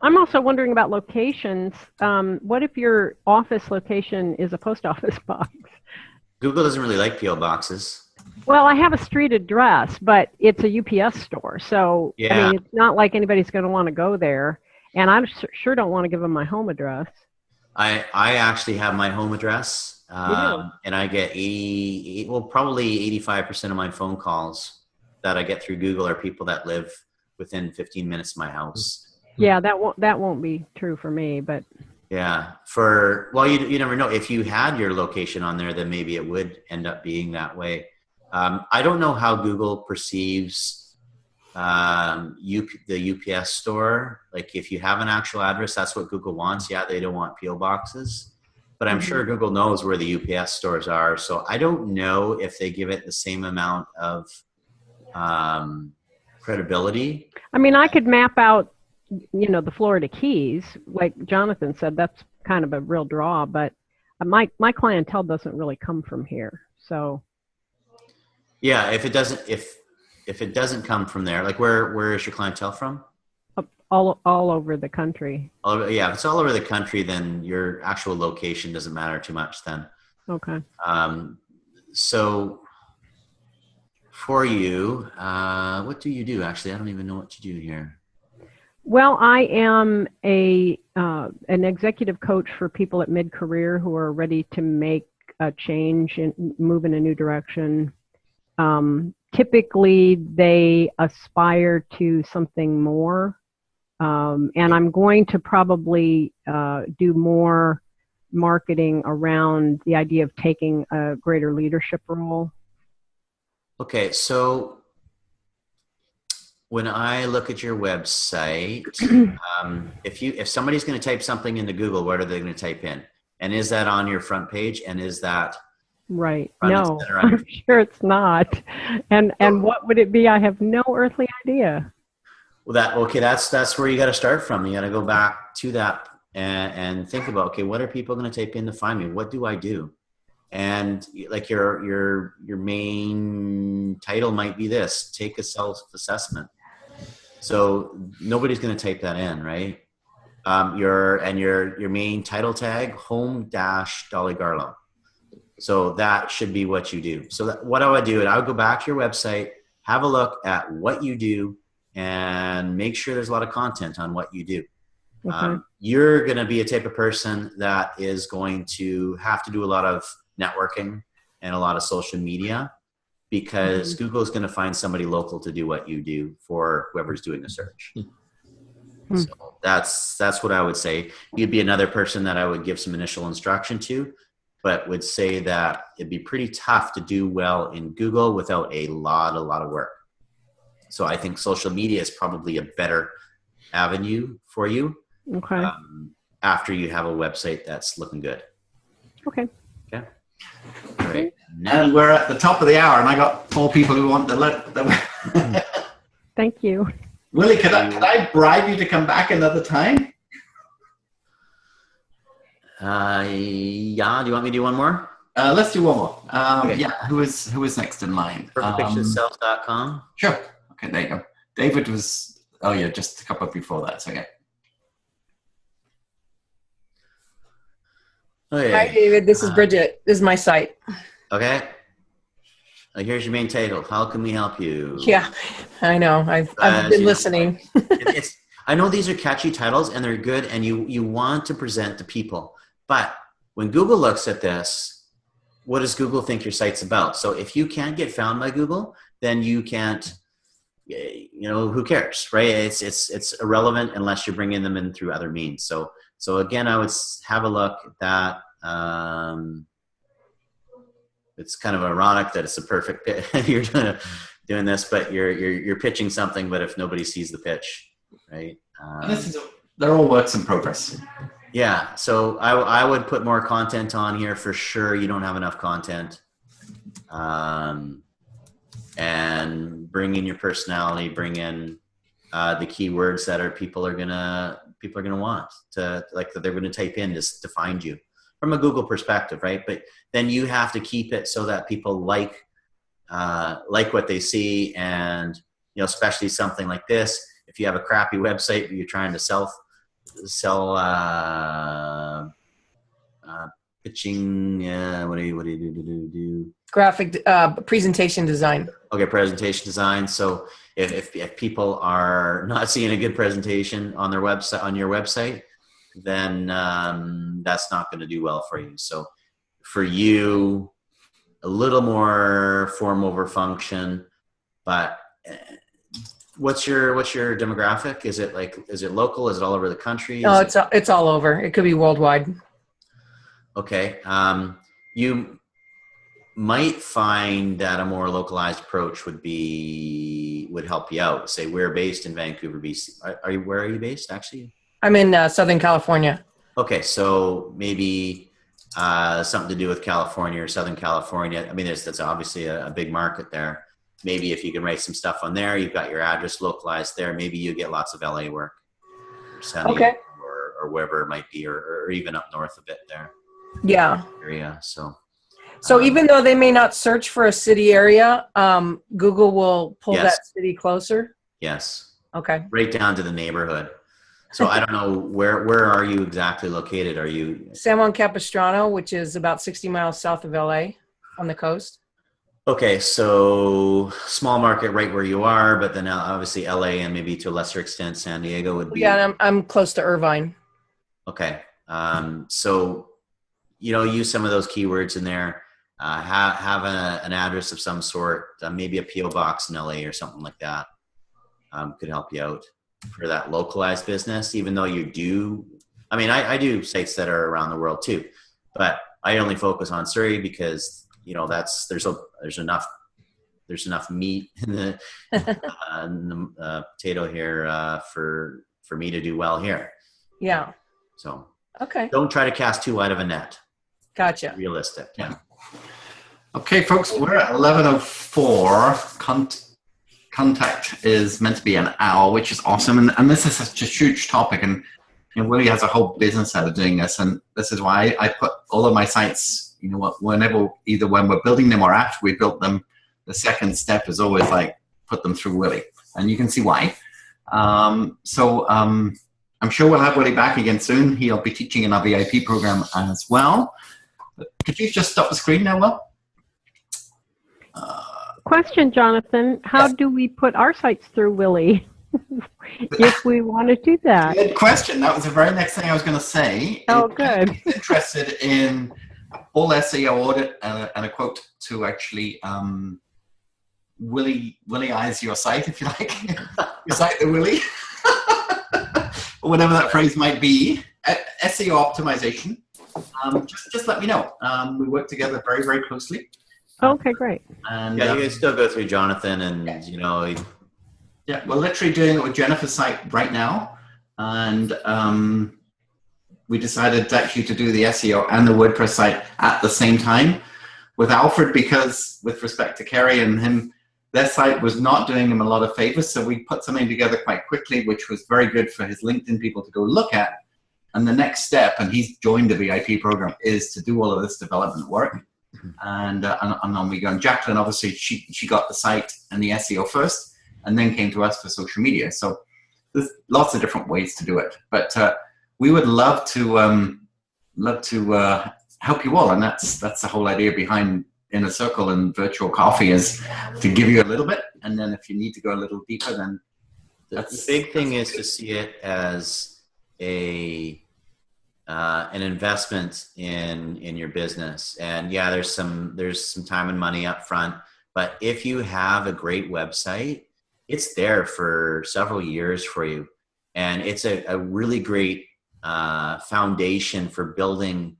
I'm also wondering about locations. What if your office location is a post office box? Google doesn't really like PO boxes. Well, I have a street address, but it's a UPS store, so yeah. I mean, it's not like anybody's going to want to go there, and I sure don't want to give them my home address. I actually have my home address, and I get probably 85% of my phone calls that I get through Google are people that live within 15 minutes of my house. Yeah, that won't be true for me, but yeah, you never know. If you had your location on there, then maybe it would end up being that way. I don't know how Google perceives the UPS store. Like if you have an actual address, that's what Google wants. Yeah, they don't want PO boxes, but I'm sure Google knows where the UPS stores are. So I don't know if they give it the same amount of credibility. I mean, I could map out, the Florida Keys, like Jonathan said. That's kind of a real draw, but my clientele doesn't really come from here. So yeah, if it doesn't come from there, like where is your clientele from? All over the country. Yeah, if it's all over the country, then your actual location doesn't matter too much then. Okay. So for you, what do you do? Actually, I don't even know what you do here. Well, I am an executive coach for people at mid-career who are ready to make a change and move in a new direction. Typically, they aspire to something more. And I'm going to probably do more marketing around the idea of taking a greater leadership role. Okay, so when I look at your website, if somebody's going to type something into Google, what are they going to type in? And is that on your front page? And is that right? No, I'm sure it's not. And what would it be? I have no earthly idea. Well, that's where you got to start from. You got to go back to that and think about, okay, what are people going to type in to find me? What do I do? And like your main title might be this: take a self-assessment. So nobody's going to type that in, right? Your main title tag, home-Dolly Garlow. So that should be what you do. So what I would do, I would go back to your website, have a look at what you do, and make sure there's a lot of content on what you do. Okay. You're going to be a type of person that is going to have to do a lot of networking and a lot of social media, because Google is going to find somebody local to do what you do for whoever's doing the search. So that's what I would say. You'd be another person that I would give some initial instruction to, but would say that it'd be pretty tough to do well in Google without a lot of work. So I think social media is probably a better avenue for you. Okay. After you have a website that's looking good. Okay. Okay. All right. And we're at the top of the hour, and I got 4 people who want to let. Thank you. Willie, could I bribe you to come back another time? Yeah. Do you want me to do one more? Let's do one more. Okay. Yeah. Who is next in line? Perfectpicturesself.com. Sure. Okay. There you go. David was. Oh yeah, just a couple before that. So yeah. Okay. Hi, David. This is Bridget. This is my site. Okay. Here's your main title. How can we help you? Yeah, I know. I've been listening. I know these are catchy titles and they're good and you want to present to people. But when Google looks at this, what does Google think your site's about? So if you can't get found by Google, then you can't, who cares, right? It's irrelevant unless you're bringing them in through other means. So again, I would have a look at that. It's kind of ironic that it's a perfect pitch. You're doing this, but you're pitching something, but if nobody sees the pitch, right? They're all works in progress. Yeah, so I would put more content on here for sure. You don't have enough content. And bring in your personality, bring in the keywords that people are gonna want to, like, that they're gonna type in just to find you from a Google perspective, right? But then you have to keep it so that people like what they see, and especially something like this. If you have a crappy website where you're trying to sell pitching, what do you do? Graphic presentation design. Okay, presentation design. So if people are not seeing a good presentation on their website, on your website, then that's not going to do well for you. So for you, a little more form over function. But what's your demographic? Is it local? Is it all over the country? No, it's all over. It could be worldwide. Okay. You might find that a more localized approach would help you out. Say we're based in Vancouver, BC. Where are you based actually? I'm in Southern California. Okay, so maybe something to do with California or Southern California. I mean, that's obviously a big market there. Maybe if you can write some stuff on there, you've got your address localized there. Maybe you get lots of LA work, okay, or wherever it might be, or even up north a bit there. Yeah. Area. So even though they may not search for a city area, Google will pull that city closer? Yes. Okay. Right down to the neighborhood. So I don't know, where are you exactly located? Are you? San Juan Capistrano, which is about 60 miles south of LA on the coast. Okay, so small market right where you are, but then obviously LA and maybe to a lesser extent San Diego would be. Yeah, I'm close to Irvine. Okay. So, use some of those keywords in there. Have an address of some sort, maybe a PO box in LA or something like that. Could help you out for that localized business, even though you do. I mean, I do sites that are around the world too, but I only focus on Surrey because there's enough meat in the potato here for me to do well here. Yeah. So okay. Don't try to cast too wide of a net. Gotcha. Realistic. Yeah. Okay, folks, we're at 11:04. Contact is meant to be an hour, which is awesome. And this is such a huge topic. And Willy has a whole business out of doing this. And this is why I put all of my sites, either when we're building them or after we built them, the second step is always like put them through Willy. And you can see why. I'm sure we'll have Willy back again soon. He'll be teaching in our VIP program as well. Could you just stop the screen now, Will? Question, Jonathan. How do we put our sites through Willy if we want to do that? Good question. That was the very next thing I was going to say. Oh, good. If you're interested in all SEO audit and a quote to actually Willy-ize your site, if you like. Your site the Willy. Or whatever that phrase might be. SEO optimization. Just let me know. We work together very, very closely. Okay, great. And you can still go through Jonathan and, Yeah, we're literally doing it with Jennifer's site right now. And we decided actually to do the SEO and the WordPress site at the same time with Alfred, because with respect to Kerry and him, their site was not doing him a lot of favors. So we put something together quite quickly, which was very good for his LinkedIn people to go look at. And the next step, and he's joined the VIP program, is to do all of this development work. And on we go. And Jacqueline, obviously, she got the site and the SEO first, and then came to us for social media. So there's lots of different ways to do it. But we would love to help you all. And that's the whole idea behind Inner Circle and virtual coffee, is to give you a little bit, and then if you need to go a little deeper, then the big thing is to see it as an investment in your business. And yeah, there's some time and money up front, but if you have a great website, it's there for several years for you, and it's a really great foundation for building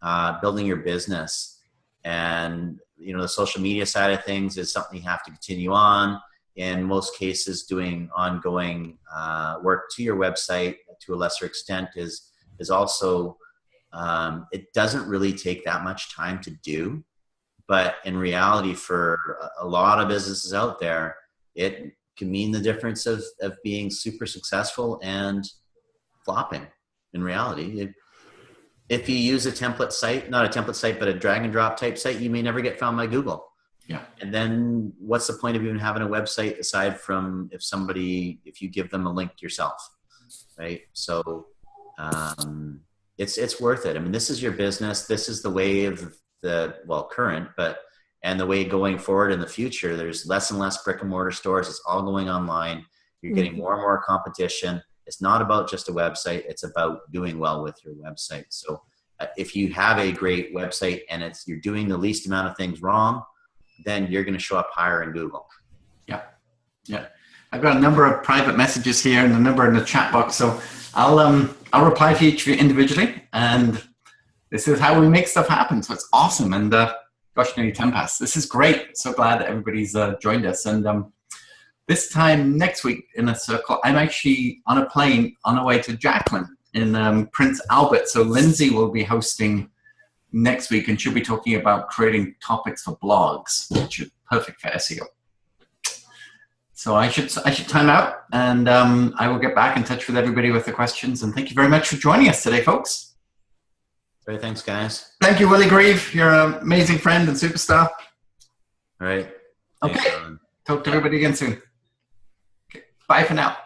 your business. And the social media side of things is something you have to continue on. In most cases, doing ongoing work to your website to a lesser extent is also, it doesn't really take that much time to do, but in reality, for a lot of businesses out there, it can mean the difference of being super successful and flopping. In reality, if you use a template site, not a template site, but a drag and drop type site, you may never get found by Google. Yeah. And then what's the point of even having a website aside from if you give them a link yourself, right? So it's worth it. I mean, this is your business. This is the way of current, and the way going forward in the future. There's less and less brick and mortar stores. It's all going online. You're getting more and more competition. It's not about just a website. It's about doing well with your website. So if you have a great website and you're doing the least amount of things wrong, then you're going to show up higher in Google. Yeah. Yeah. I've got a number of private messages here and a number in the chat box. So I'll reply to each of you individually, and this is how we make stuff happen. So it's awesome. And gosh, nearly 10 past. This is great. So glad that everybody's joined us. And this time next week in a circle, I'm actually on a plane on the way to Jacqueline in Prince Albert. So Lindsay will be hosting next week, and she'll be talking about creating topics for blogs, which is perfect for SEO. So I should time out, and I will get back in touch with everybody with the questions. And thank you very much for joining us today, folks. Great, thanks, guys. Thank you, Willy Grieve. You're an amazing friend and superstar. All right. Okay. Talk to everybody again soon. Okay. Bye for now.